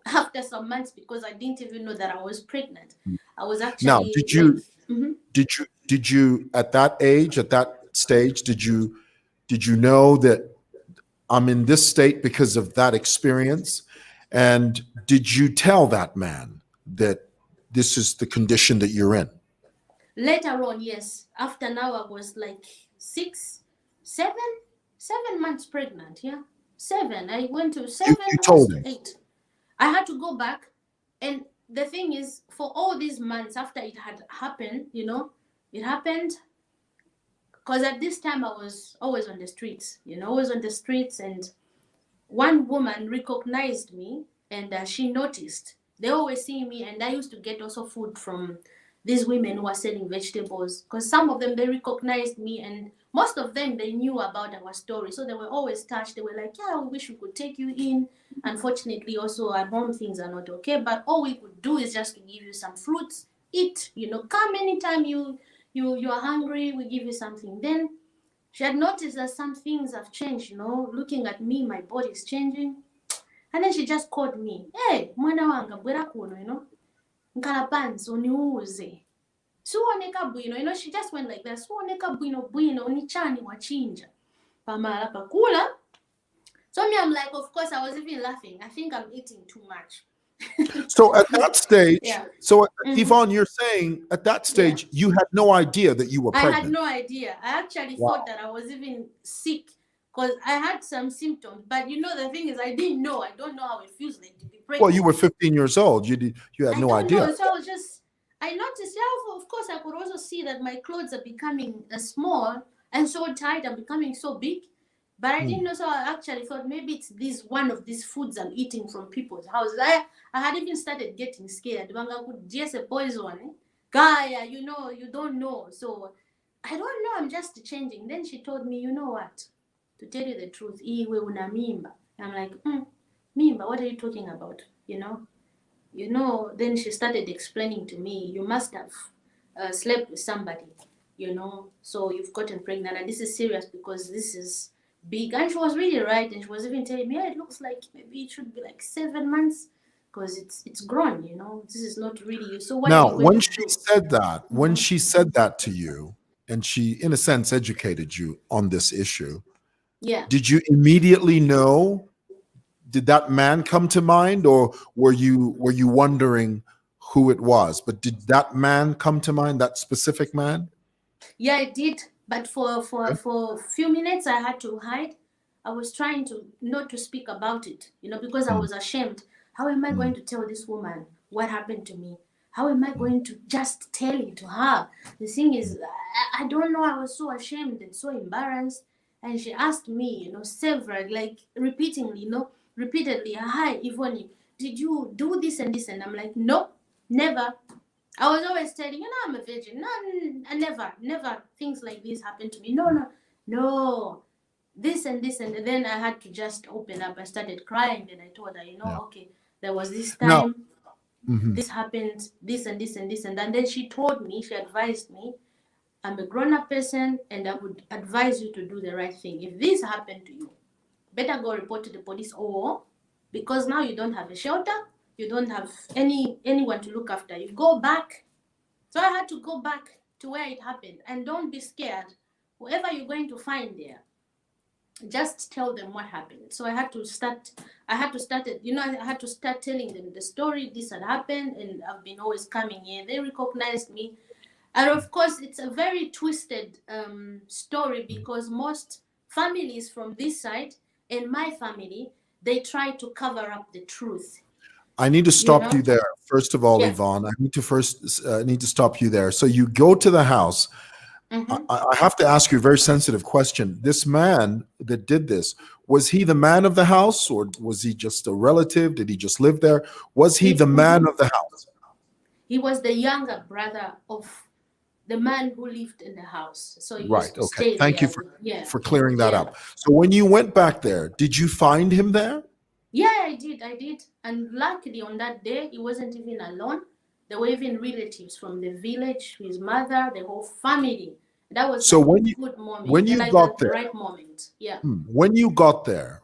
After some months, because I didn't even know that I was pregnant. I was Now, actually like, mhm. did you at that age, at that stage, did you know that I'm in this state because of that experience? And did you tell that man that this is the condition that you're in? Later on, yes. After now, I was like 7, 7 months pregnant. Yeah. 7. I went to You 7, close told to him. 8. I had to go back. And the thing is, for all these months after it had happened, it happened because at this time I was always on the streets, always on the streets. And one woman recognized me, and she noticed. They always see me, and I used to get also food from these women who are selling vegetables, because some of them, they recognized me, and most of them, they knew about our story, so they were always touched. They were like, yeah, we wish we could take you in. Unfortunately, also at home things are not okay, but all we could do is just to give you some fruits, eat, come anytime you are hungry, we give you something. Then she had noticed that some things have changed, looking at me, my body is changing. And then she just called me, hey, mwana wanga, bwera kuno, nkala pansi, uniuze. Suoneka bwino, she just went like that. Suoneka bwino bwino, unichani wachinja. Pamala pakula. So me, I'm like, of course, I was even laughing. I think I'm eating too much. So at that stage, Yeah. Mhm. Yvonne, you're saying at that Yeah. stage, you had no idea that you were I had pregnant. no idea. I actually thought Wow. that I was even sick because I had some symptoms. But the thing is, I didn't know. I don't know how it feels like to be Well, you pregnant. were 15 years old. You had I no don't idea. know. So I noticed, yeah, of course, I could also see that my clothes are becoming small and so tight. I'm becoming so big. But I didn't Hmm. know. So I actually thought maybe it's this one of these foods I'm eating from people's houses. I had even started getting scared. Banga could just a poison. Gaia, you don't know. So I don't know. I'm just changing. Then she told me, you know what? To tell you the truth, iwe una mimba. I'm like, mimba, what are you talking about? Then she started explaining to me, you must have slept with somebody, so you've gotten pregnant, and this is serious because this is big. And she was really right, and she was even telling me, yeah, it looks like maybe it should be like 7 months because it's grown, this is not really you. So what are Now, you going to do? when Hmm. she said that to you, and she, in a sense, educated you on this issue, Yeah. did you immediately know? Did that man come to mind, or were you wondering who it was? But did that man come to mind? That specific man? Yeah, I did. But for a few minutes, I had to hide. I was trying to not to speak about it, because I Mm, was ashamed. How am I mm, going to tell this woman what happened to me? How am I going to just tell it to her? The thing is, I don't know. I was so ashamed and so embarrassed. And she asked me, several, like repeatedly, repeatedly, hi, Yvonne, did you do this and this? And I'm like, no, never. I was always telling, I'm a virgin. No, I never things like this happened to me. No, no, no. This and this, and then I had to just open up. I started crying, and I told her, yeah. okay, there was this Now, time, mhm. this happened, this and this and this, and then she told me, she advised me, I'm a grown-up person, and I would advise you to do the right thing. If this happened to you, better go report to the police, or because now you don't have a shelter, you don't have anyone to look after you. Go back. So I had to go back to where it happened, and don't be scared. Whoever you're going to find there, just tell them what happened. So I had to start. I had to start it. You know, I had to start telling them the story. This had happened, and I've been always coming here. They recognized me, and of course, it's a very twisted story because most families from this side and my family, they try to cover up the truth. I need to You stop know? you there. First of all, Yeah. Yvonne, I need to stop you there. So you go to the house. Mm-hmm. I have to ask you a very sensitive question. This man that did this, was he the man of the house, or was he just a relative? Did he just live there? Was he the man of the house? He was the younger brother of the man who lived in the house. So he used Right. to Okay. stay Thank you there. Yeah. for clearing that Yeah. up. So when you went back there, did you find him there? Yeah, I did. I did. And luckily on that day, he wasn't even alone. There were even relatives from the village, his mother, the whole family. That was So like a good moment, when you like at got the there, right moment. Yeah. when you got there,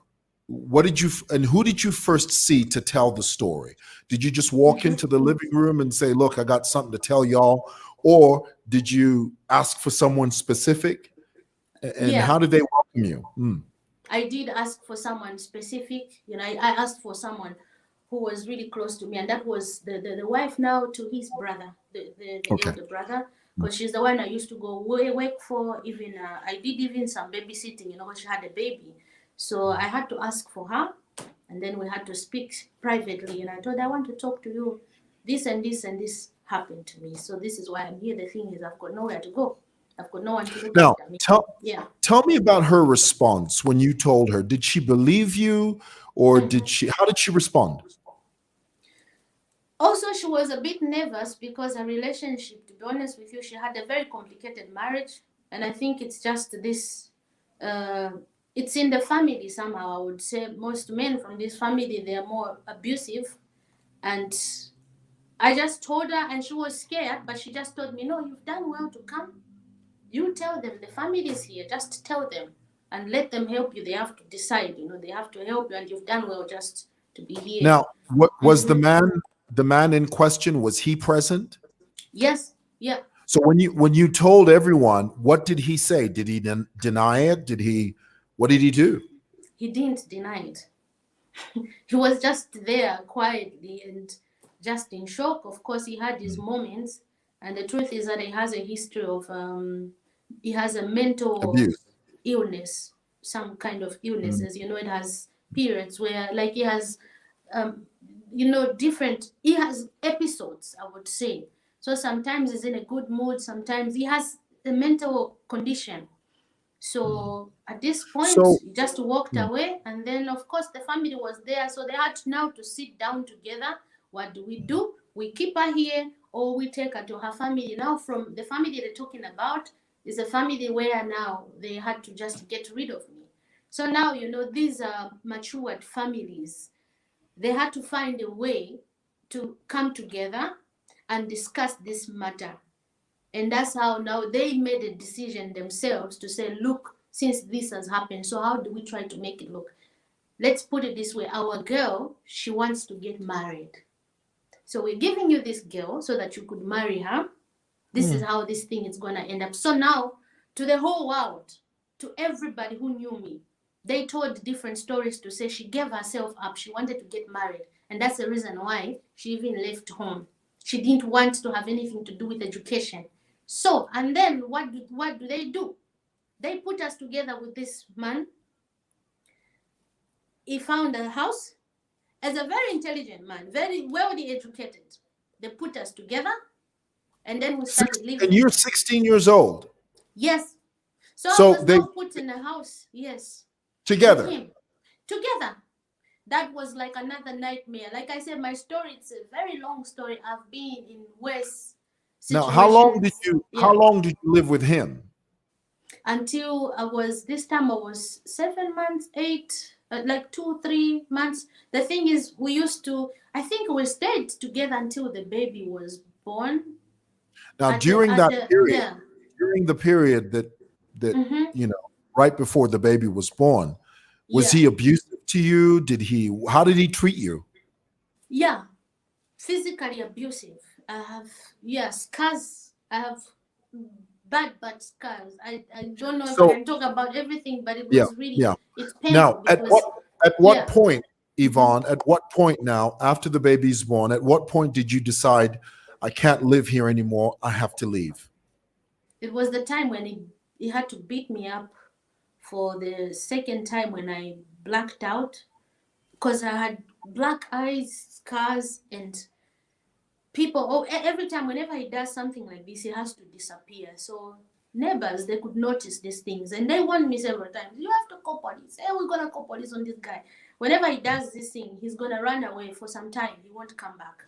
what did you and who did you first see to tell the story? Did you just walk Mhm. into the living room and say, "Look, I got something to tell y'all," or did you ask for someone specific? And Yeah. how did they welcome you? I did ask for someone specific. You know, I asked for someone who was really close to me, and that was the wife now to his brother, the Okay. elder brother, because she's the one I used to go work for. Even I did even some babysitting, you know, when she had a baby. So I had to ask for her, and then we had to speak privately. And I told her, I want to talk to you. This and this and this happened to me. So this is why I'm here. The thing is, I've got nowhere to go. I've got no one to look Now, after me. Yeah. tell me about her response when you told her. Did she believe you, or Mhm. how did she respond? Also, she was a bit nervous because her relationship, to be honest with you, she had a very complicated marriage. And I think it's just this, uh, it's in the family somehow. I would say most men from this family, they are more abusive. And I just told her, and she was scared, but she just told me, no, you've done well to come. You tell them the family is here. Just tell them and let them help you. They have to decide, you know, they have to help you, and you've done well just to be here. Now, what was Hmm. the man in question? Was he present? Yes, yeah. So when you told everyone, what did he say? Did he deny it? What did he do? He didn't deny it. He was just there quietly and just in shock. Of course, he had his moments, and the truth is that he has a history of he has a mental Abuse. illness, some kind of Mm. illnesses. You know, it has periods where, like, he has, um, you know, different. He has episodes, I would say. So sometimes he's in a good mood. Sometimes he has a mental condition. So at this point, So he just walked mm, away, and then of course the family was there, so they had now to sit down together. What do we do? We keep her here, or we take her to her family. Now, from the family they're talking about is a family where now they had to just get rid of me. So now, you know, these are matured families. They had to find a way to come together and discuss this matter, and that's how now they made a decision themselves to say, look, since this has happened, so how do we try to make it look? Let's put it this way, our girl, she wants to get married. So we're giving you this girl so that you could marry her. This is mm, how this thing is going to end up. So now, to the whole world, to everybody who knew me, they told different stories to say she gave herself up. She wanted to get married. And that's the reason why she even left home. She didn't want to have anything to do with education. So, and then what do they do? They put us together with this man. He found a house as a very intelligent man, very wealthy educated. They put us together, and then we started and living. you're 16 years old. Yes. So I So was they now put in a house, yes, with together. him, together. That was like another nightmare. Like I said, my story, it's a very long story. I've been in worse Now, situations. how Yeah. long did you live with him? Until I was, this time I was 7 months, eight, like 2, 3 months. The thing is, we used to, I think we stayed together until the baby was born. Now, during that period, Yeah. during the period that Mm-hmm. you know, right before the baby was born, was Yeah. he abusive to you? How did he treat you? Yeah. Physically abusive. I have, yes, scars. I have bad scars. I don't know if I So can talk about everything, but it yeah, was really, yeah. it's Now, painful because, at what yeah. point, Mhm. Yvonne? At what point now, after the baby's born? At what point did you decide I can't live here anymore? I have to leave. It was the time when he had to beat me up for the second time when I blacked out because I had black eyes, scars, and people. Oh, every time, whenever he does something like this, he has to disappear. So neighbors, they could notice these things, and they warned me several times. You have to call police. Hey, we're gonna call police on this guy. Whenever he does this thing, he's gonna run away for some time. He won't come back.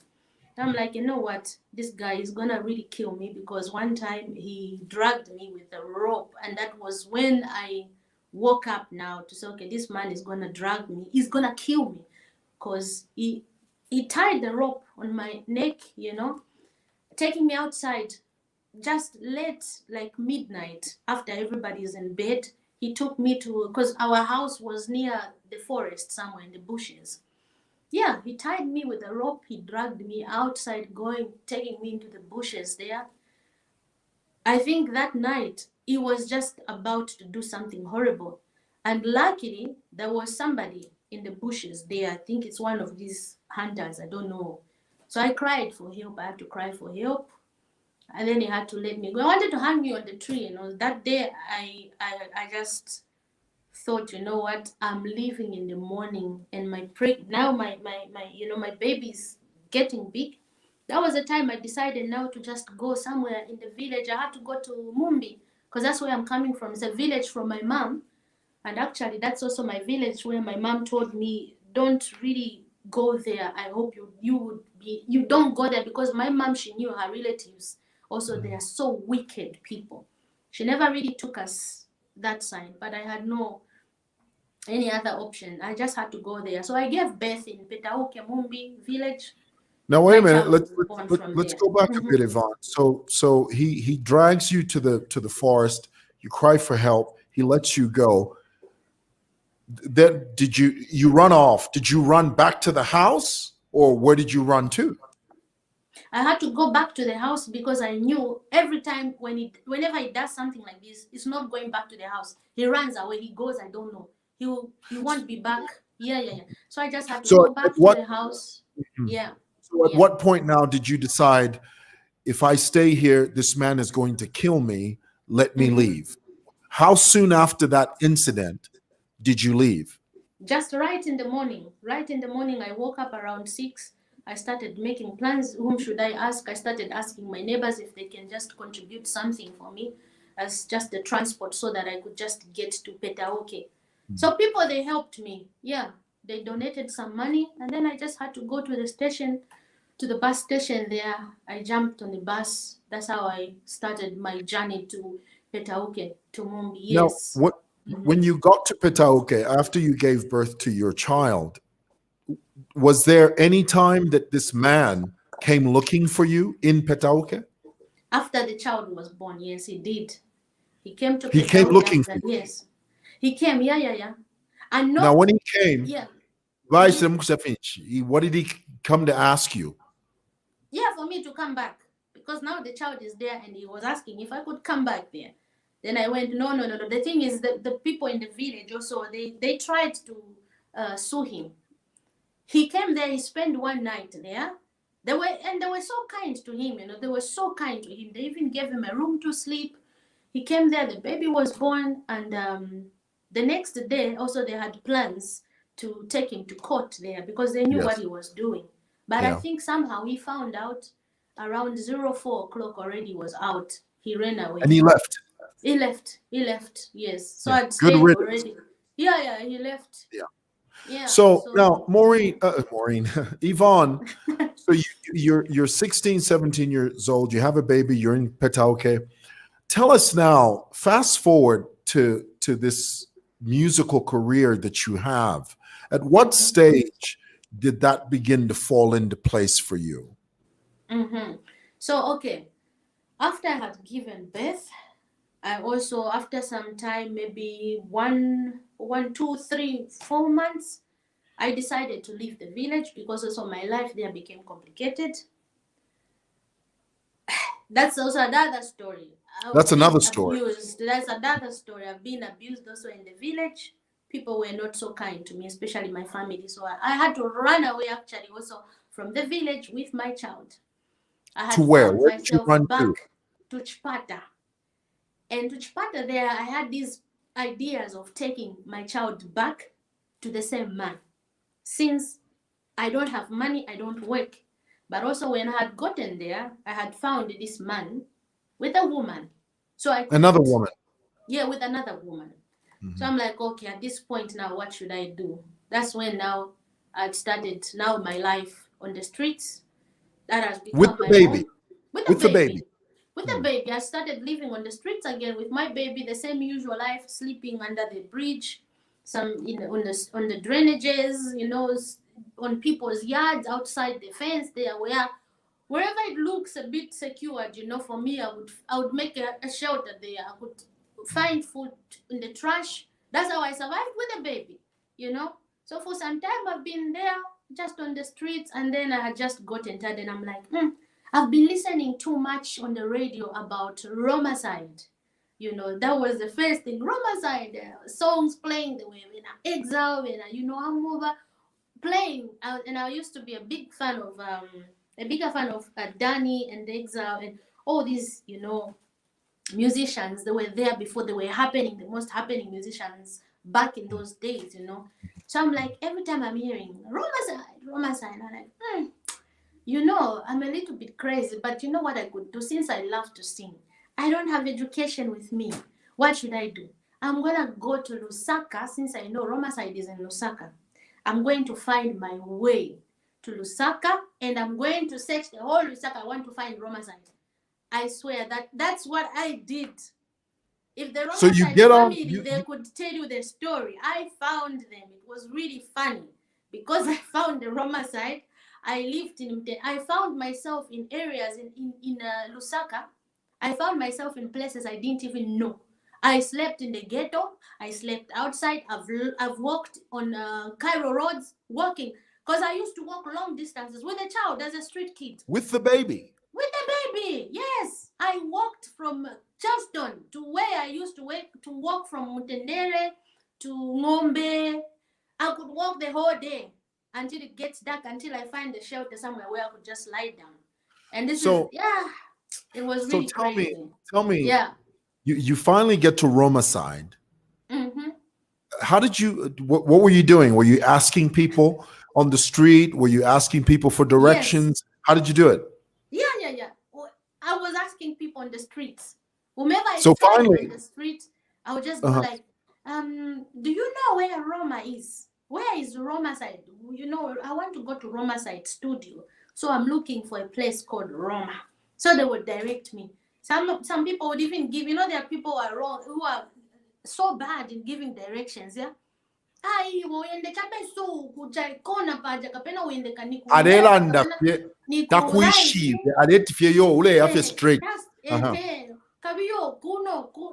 I'm like, you know what? This guy is gonna really kill me because one time he dragged me with a rope, and that was when I woke up now to say, okay, this man is gonna drag me. He's gonna kill me, cause he tied the rope on my neck, taking me outside just late, like midnight, after everybody's in bed. He took me to, because our house was near the forest somewhere in the bushes. Yeah, he tied me with a rope. He dragged me outside, taking me into the bushes there. I think that night he was just about to do something horrible. And luckily, there was somebody in the bushes there. I think it's one of these hunters. I don't know. So I cried for help. I had to cry for help. And then he had to let me go. I wanted to hang me on the tree. That day I just thought, you know what, I'm leaving in the morning, and now my baby's getting big. That was the time I decided now to just go somewhere in the village. I had to go to Mumbi because that's where I'm coming from. It's a village from my mom, and actually that's also my village where my mom told me don't really go there. I hope you don't go there, because my mom, she knew her relatives also, they are so wicked people. She never really took us that side, but I had no any other option. I just had to go there. So I gave birth in Petauke Mumbi village. Now wait My a minute. child was born from Let's there. go back a Mhm. bit, Yvonne. So he drags you to the forest. You cry for help. He lets you go. Then you run off? Did you run back to the house, or where did you run to? I had to go back to the house because I knew every time whenever he does something like this, it's not going back to the house. He runs away. He goes. I don't know. He won't be back. Yeah, yeah, yeah. So I just had to So go at back to what the house. hmm. Yeah, So at yeah. what point now did you decide, if I stay here, this man is going to kill me? Let me Hmm. leave. How soon after that incident did you leave? Just right in the morning. Right in the morning, I woke up around 6. I started making plans. Whom should I ask? I started asking my neighbors if they can just contribute something for me as just the transport so that I could just get to Petaoke. So people, they helped me. Yeah, they donated some money, and then I just had to go to the station, to the bus station there. I jumped on the bus. That's how I started my journey to Petaoke, to Mumbi. Now, Yes. what Mhm. when you got to Petaoke after you gave birth to your child, was there any time that this man came looking for you in Petaoke? After the child was born, yes, he did. He came to He came Petauke looking for after, you. yes. He came, yeah, yeah, yeah. And Now, not, when he came, yeah. what Hmm. did he come to ask you? Yeah, for me to come back. Because now the child is there and he was asking if I could come back there. Then I went, no, no, no, no. The thing is that the people in the village also, they tried to sue him. He came there, he spent one night there. They were so kind to him, they were so kind to him. They even gave him a room to sleep. He came there, the baby was born, and the next day also they had plans to take him to court there because they knew what Yes. he was doing. But I Yeah. think somehow he found out around 04 o'clock already was out. He ran And away. he left. He left, yes. So Yeah. I'd Good stayed riddance. already. Yeah, yeah, he left. Yeah. Yeah, So now, so. Yvonne, so you're 16, 17 years old. You have a baby. You're in Petaoke. Tell us now, fast forward to this musical career that you have. At what Mhm. stage did that begin to fall into place for you? Mm-hmm. So, okay, after I had given birth, I also, after some time, maybe 2, 3, 4 months, I decided to leave the village because also my life there became complicated. That's also another story. That's I've been another story. abused. That's another story. I've been abused also in the village. People were not so kind to me, especially my family. So I had to run away actually also from the village with my child. I To had where? found Where did you myself run to? back to Chpata. And to Chpata there, I had these ideas of taking my child back to the same man. Since I don't have money, I don't work. But also when I had gotten there, I had found this man with a woman. So I Another couldn't, woman. yeah, with another woman. So I'm like, okay, at this point now, what should I do? That's when now I'd started now my life on the streets. That has With become the my baby. home. With a With the baby. baby. With a baby. I started living on the streets again with my baby, the same usual life, sleeping under the bridge, some on the drainages, on people's yards, outside the fence there, wherever it looks a bit secured, for me, I would make a shelter there. I could find food in the trash. That's how I survived with a baby. So for some time I've been there just on the streets, and then I had just gotten tired and I'm like, I've been listening too much on the radio about Romacide. That was the first thing. Romacide, songs playing the way when I exile, when I'm over playing. And I used to be a bigger fan of Danny and Exile and all these, musicians. They were there before they were happening, the most happening musicians back in those days. So I'm like, every time I'm hearing Romacide, I'm like, I'm a little bit crazy, but you know what I could do? Since I love to sing, I don't have education with me. What should I do? I'm gonna go to Lusaka, since I know Romacide is in Lusaka. I'm going to find my way to Lusaka, and I'm going to search the whole Lusaka. I want to find Romacide. I swear that's what I did. If the So you Romacide get on family, they could tell you the story. I found them. It was really funny because I found the Romacide. I lived in. I found myself in areas in Lusaka. I found myself in places I didn't even know. I slept in the ghetto. I slept outside. I've walked on Cairo roads, walking, because I used to walk long distances with a child as a street kid. with the baby. With the baby, yes. I walked from Charleston to where I used to walk from Mutendere to Ngombe. I could walk the whole day until it gets dark, until I find a shelter somewhere where I could just lie down. And it was So really crazy. tell me, Yeah. you finally get to Romacide. Mm-hmm. How did you, what were you doing? Were you asking people on the street? Were you asking people for Yes. directions? How did you do it? Yeah. I was asking people on the streets. Whomever I So find on finally, the street, I would just go like, do you know where Roma is? Where is Romacide? I want to go to Romacide studio. So I'm looking for a place called Roma. So they would direct me. Some people would even give, there are people who are so bad in giving directions, yeah. Ai, uende chapesu kuchaikona paja kapena uende kanikumbeva Adela kapena takuishi, nikuraiti. adetifye yo ule afe straight. That's Uh-huh. kabiyo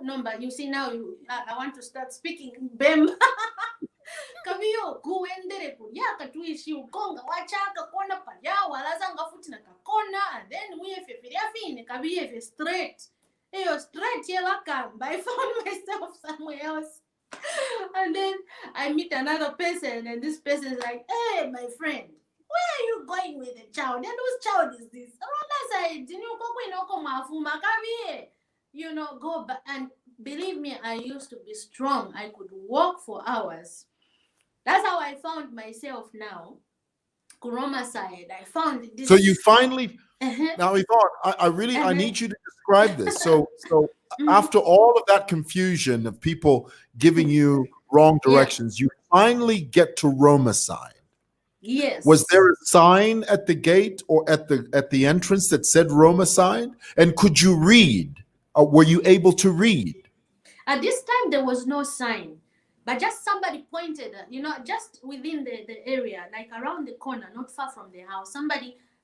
no, but you see now I want to start speaking Bem. Kabiyo kuendere kuyaka tuishi ukonga wachaka kona palya walazanga futi na kakona, and then we fefiria fine kabiye straight. Eyo straight ye wakamba. I found myself somewhere else. And then I meet another person, and this person is like, hey, my friend, where are you going with the child? And whose child is this? Go back. And believe me, I used to be strong. I could walk for hours. That's how I found myself now. Kuroma side. I found this. So you finally, Uh-huh. now Yvonne, I need you to describe this. So Mhm. after all of that confusion of people giving you wrong Yeah. directions, you finally get to Romacide. Yes. Was there a sign at the gate or at the entrance that said Romacide? And could you read? Were you able to read? At this time, there was no sign, but just somebody pointed, just within the area, like around the corner, not far from the house.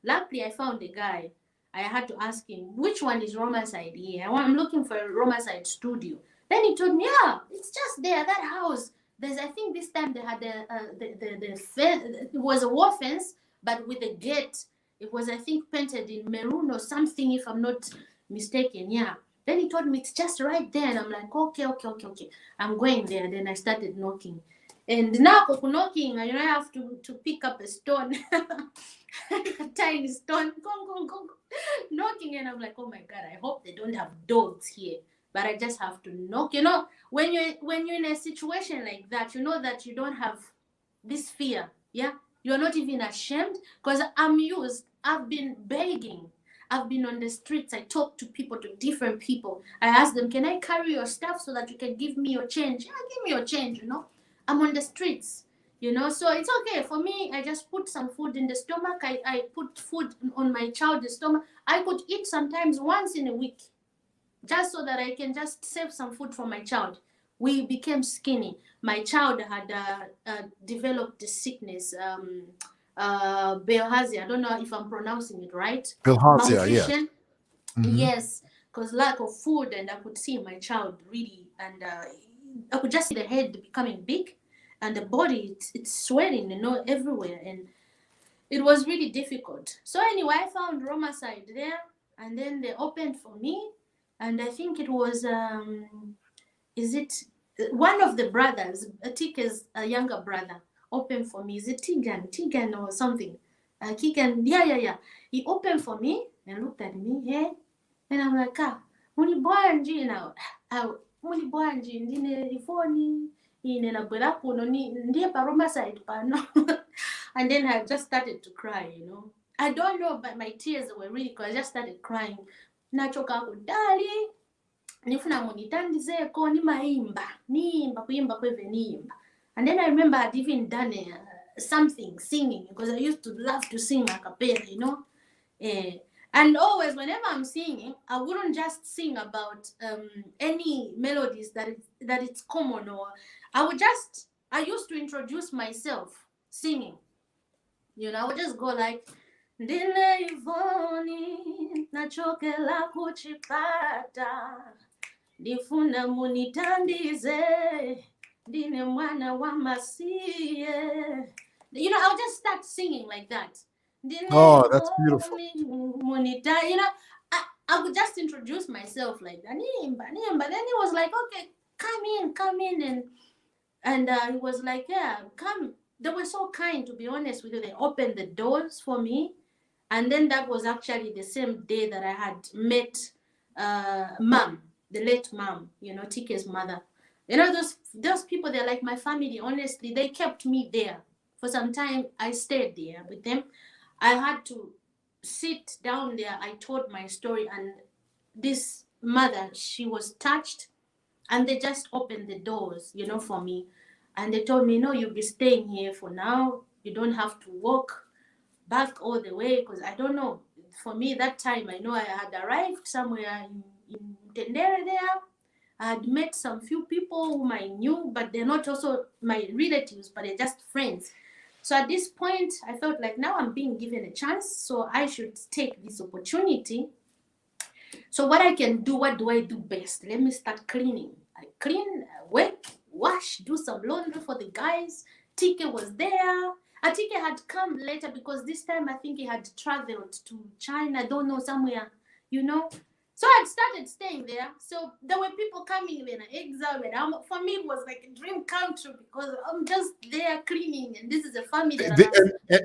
Luckily, I found a guy. I had to ask him, which one is Romacide here? I'm looking for a Romacide studio. Then he told me, yeah, it's just there, that house. I think this time they had the fence. It was a wall fence, but with a gate. It was, I think, painted in maroon or something, if I'm not mistaken. Yeah. Then he told me it's just right there. And I'm like, okay. I'm going there. Then I started knocking. And now knocking, I have to pick up a stone. A tiny stone. Gong. Knocking. And I'm like, oh my God, I hope they don't have dogs here. But I just have to knock. When you're in a situation like that, you know that you don't have this fear. Yeah. You're not even ashamed because I'm used. I've been begging. I've been on the streets. I talk to people, to different people. I ask them, can I carry your stuff so that you can give me your change? Yeah, give me your change, I'm on the streets, so it's okay. For me, I just put some food in the stomach. I put food on my child's stomach. I could eat sometimes once in a week just so that I can just save some food for my child. We became skinny. My child had developed the sickness, Bilharzia. I don't know if I'm pronouncing it right. Bilharzia, yes. Malnutrition. Mhm. Yes, because lack of food, and I could see my child really, and I could just see the head becoming big, and the body it's swelling, everywhere, and it was really difficult. So anyway, I found Romacide there, and then they opened for me, and I think it was is it one of the brothers, Tike's younger brother, opened for me. Is it Tigan or something? Kigan, yeah. He opened for me and looked at me, yeah, and I'm like, muli bwanji now, muli bwanji ndine ifoni ine na bwera kuno ndiye pa Romacide pano. And then I just started to cry. I don't know, but my tears were really, because I just started crying. Nachoka kudali, nifuna munitandizeko niimba kuimba kweve niimba. And then I remember I'd even done something, singing, because I used to love to sing a cappella. And always, whenever I'm singing, I wouldn't just sing about any melodies that it's common, or I used to introduce myself singing. I would just go like, Ndine Yvonne, nachokela kuchipata, ndifuna munitandize, ndine mwana wa masie. I'll just start singing like that. Oh, that's beautiful. I would just introduce myself like that. Then he was like, okay, come in, and he was like, yeah, come. They were so kind, to be honest with you. They opened the doors for me, and then that was actually the same day that I had met mom, the late mom, Tike's mother. Those people, they're like my family. Honestly, they kept me there for some time. I stayed there with them. I had to sit down there. I told my story, and this mother, she was touched, and they just opened the doors, for me. And they told me, no, you'll be staying here for now. You don't have to walk back all the way, because I don't know. For me, that time, I know I had arrived somewhere in Tendere there. I had met some few people whom I knew, but they're not also my relatives, but they're just friends. So at this point, I felt like now I'm being given a chance, so I should take this opportunity. So what I can do, what do I do best? Let me start cleaning. I clean, work, wash, do some laundry for the guys. Tike was there. Tike had come later, because this time I think he had traveled to China, I don't know, somewhere, So I started staying there. So there were people coming in, exile. For me, it was like a dream come true, because I'm just there cleaning, and this is a family that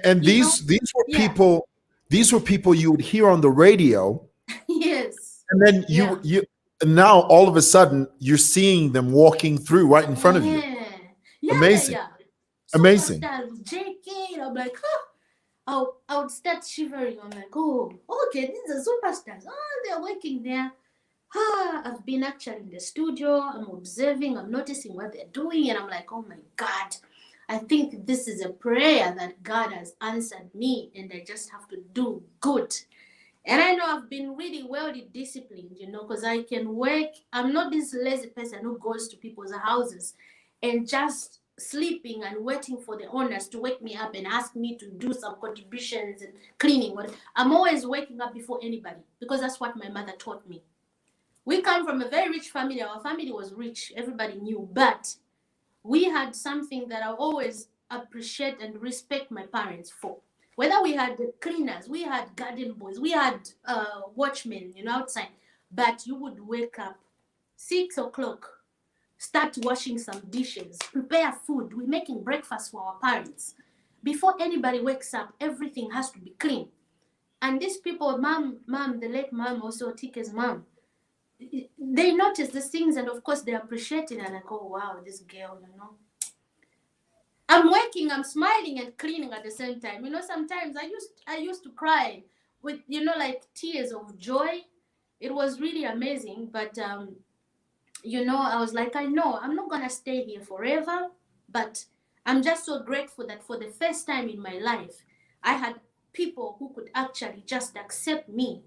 And these were people. These were people you would hear on the radio. Yes. And then you now all of a sudden you're seeing them walking through right in front of you. Amazing. Amazing. JK, I'm like, I would start shivering. I'm like, oh, okay, these are superstars. Oh, they're working there. I've been actually in the studio. I'm observing. I'm noticing what they're doing. And I'm like, oh my God, I think this is a prayer that God has answered me. And I just have to do good. And I know I've been really well disciplined, because I can work. I'm not this lazy person who goes to people's houses and just sleeping and waiting for the owners to wake me up and ask me to do some contributions and cleaning. I'm always waking up before anybody, because that's what my mother taught me. We come from a very rich family. Our family was rich. Everybody knew. But we had something that I always appreciate and respect my parents for. Whether we had cleaners, we had garden boys, we had watchmen, outside. But you would wake up 6 o'clock, start washing some dishes, prepare food. We're making breakfast for our parents. Before anybody wakes up, everything has to be clean. And these people, mom, the late mom, also Tike's mom, they notice these things, and of course they appreciate it, and like, oh wow, this girl, you know. I'm working, I'm smiling and cleaning at the same time. You know, sometimes I used to cry with, you know, like tears of joy. It was really amazing, but you know, I was like, I know I'm not gonna stay here forever, but I'm just so grateful that for the first time in my life, I had people who could actually just accept me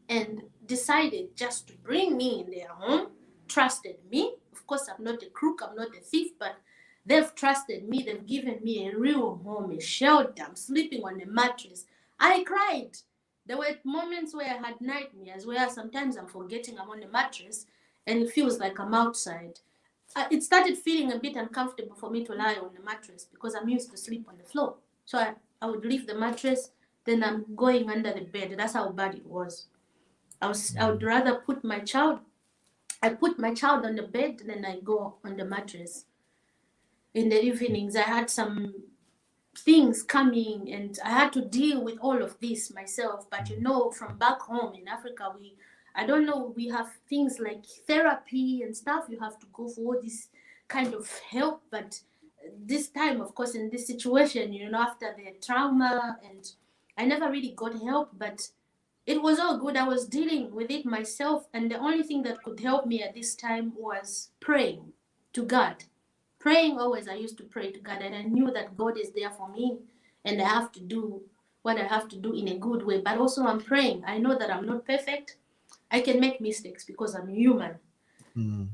and decided just to bring me in their home, trusted me. Of course, I'm not a crook, I'm not a thief, but they've trusted me. They've given me a real home, a shelter. I'm sleeping on a mattress. I cried. There were moments where I had nightmares, where sometimes I'm forgetting I'm on a mattress and it feels like I'm outside. It started feeling a bit uncomfortable for me to lie on the mattress because I'm used to sleep on the floor. So I would leave the mattress, then I'm going under the bed. That's how bad it was. I would rather put my child, I put my child on the bed, then I go on the mattress. In the evenings, I had some things coming and I had to deal with all of this myself. But you know, from back home in Africa, I don't know, we have things like therapy and stuff. You have to go for all this kind of help. But this time, of course, in this situation, you know, after the trauma, and I never really got help, but it was all good. I was dealing with it myself, and the only thing that could help me at this time was praying to God. Praying always, I used to pray to God, and I knew that God is there for me, and I have to do what I have to do in a good way. But also, I'm praying. I know that I'm not perfect. I can make mistakes because I'm human.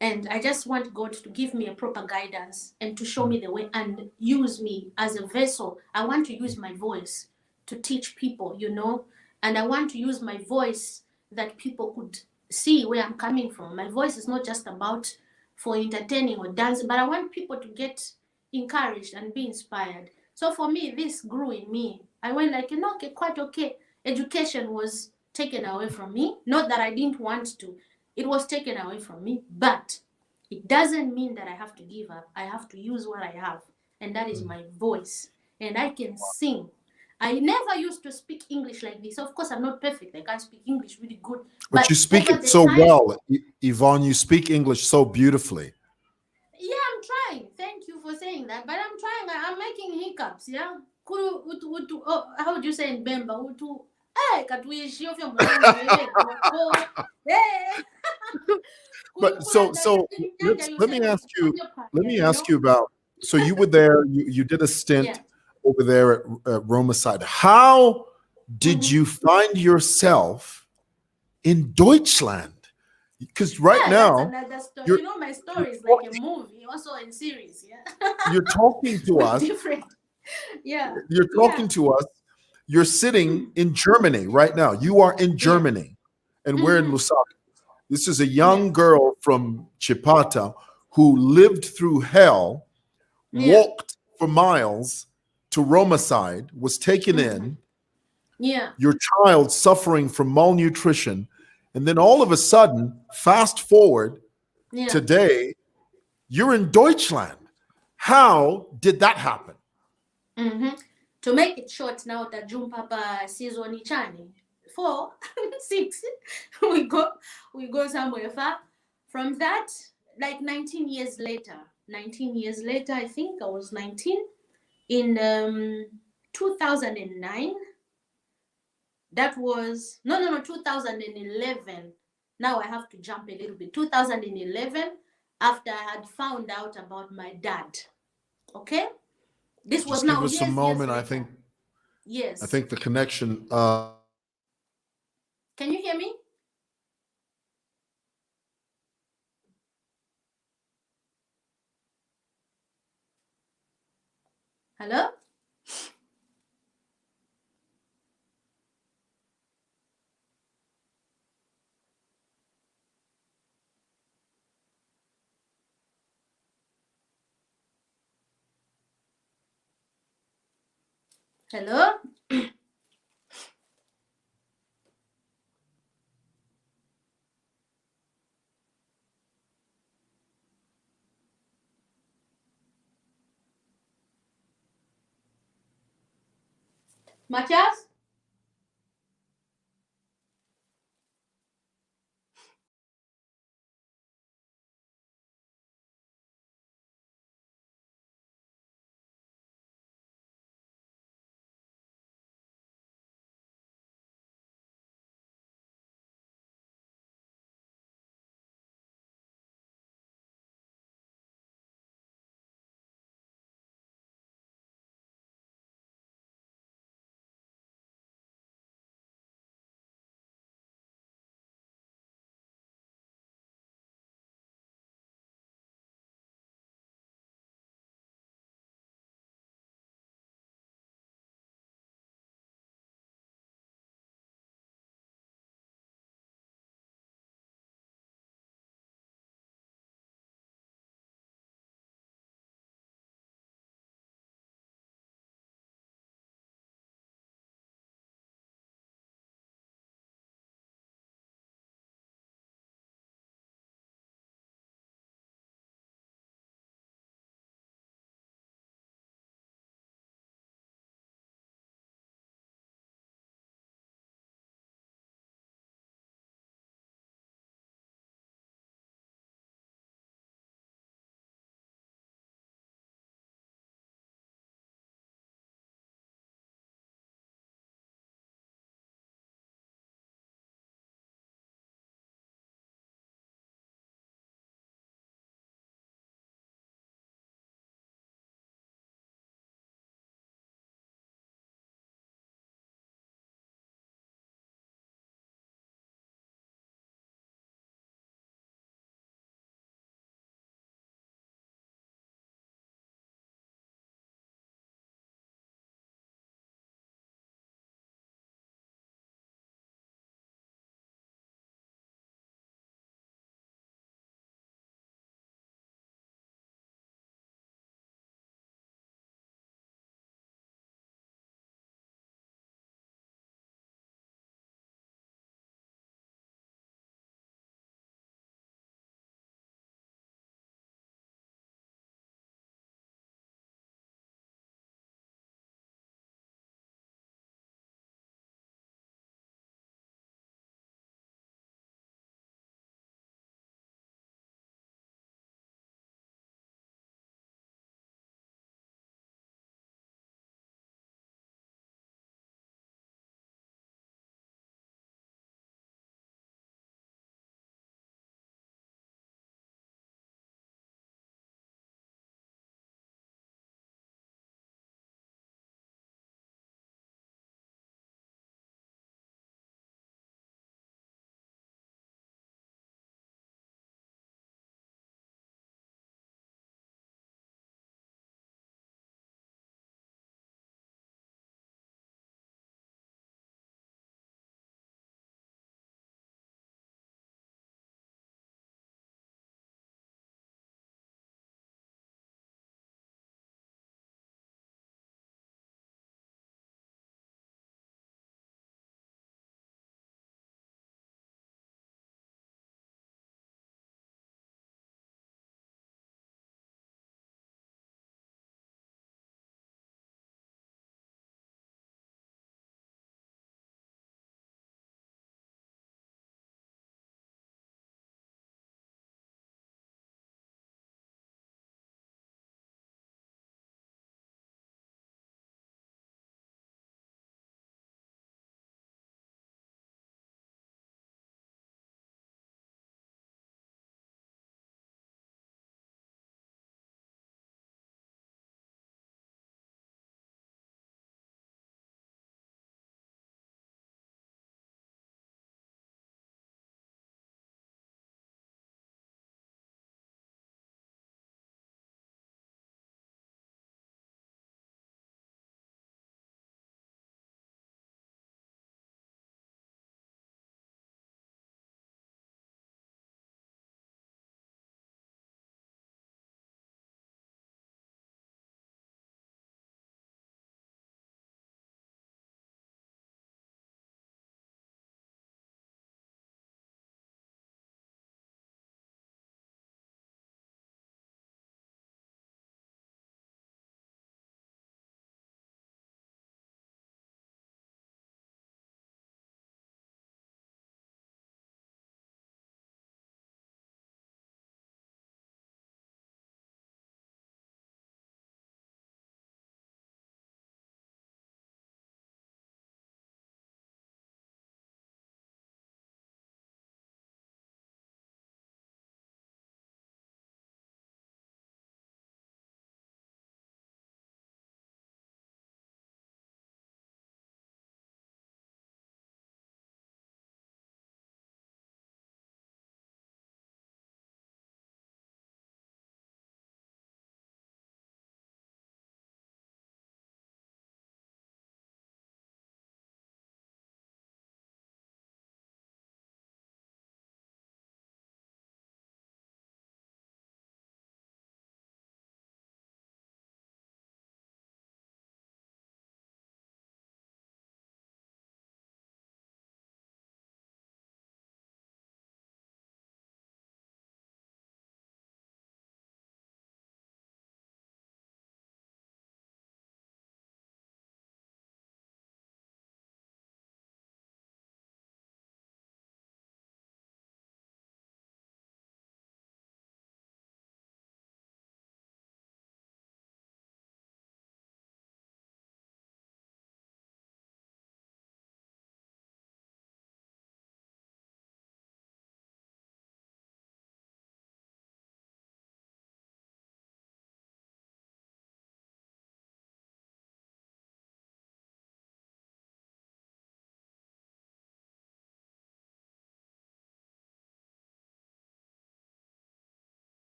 And I just want God to give me a proper guidance and to show me the way and use me as a vessel. I want to use my voice to teach people, you know, and I want to use my voice that people could see where I'm coming from. My voice is not just about for entertaining or dancing, but I want people to get encouraged and be inspired. So for me, this grew in me. I went like, you know, okay, quite okay. Education was taken away from me. Not that I didn't want to, it was taken away from me, but it doesn't mean that I have to give up. I have to use what I have, and that is my voice. And I can sing. I never used to speak English like this. Of course, I'm not perfect. I can't speak English really good. But But you speak over it the so time, well, Yvonne. You speak English so beautifully. yeah, I'm trying. Thank you for saying that. But I'm trying. I'm making hiccups, yeah? Oh, how would you say in Bemba? Katuishio fyo mwangu, But so let me ask you. Let me ask you about. So you were there. You did a Yeah. stint over there at Roma side. How did Mhm. you find yourself in Deutschland? Because right Yeah, that's now another story. you're You know, my you're story is like a talking, movie, also in series, yeah. you're talking to With us. different, yeah, You're yeah, talking to us. You're sitting in Germany right now. You are in yeah. Germany, and we're in Mm-hmm. Lusaka. This is a Yeah, young girl from Chipata who lived through hell, yeah, walked for miles to Romacide, was taken mm-hmm. in, Yeah, your child suffering from malnutrition, and then all of a sudden, fast forward yeah. today, you're in Deutschland. How did that happen? Mm-hmm. To make it short now, the June Papa season chani 4, 6, we go, we go somewhere far. From that, like 19 years later, 19 years later, I think I was 19 in 2009. That was no 2011. Now I have to jump a little bit. 2011, after I had found out about my dad. Okay, this was Just give now us a years moment. later. I Yes, think the connection. can you hear me? Hello. Hello. Matthias?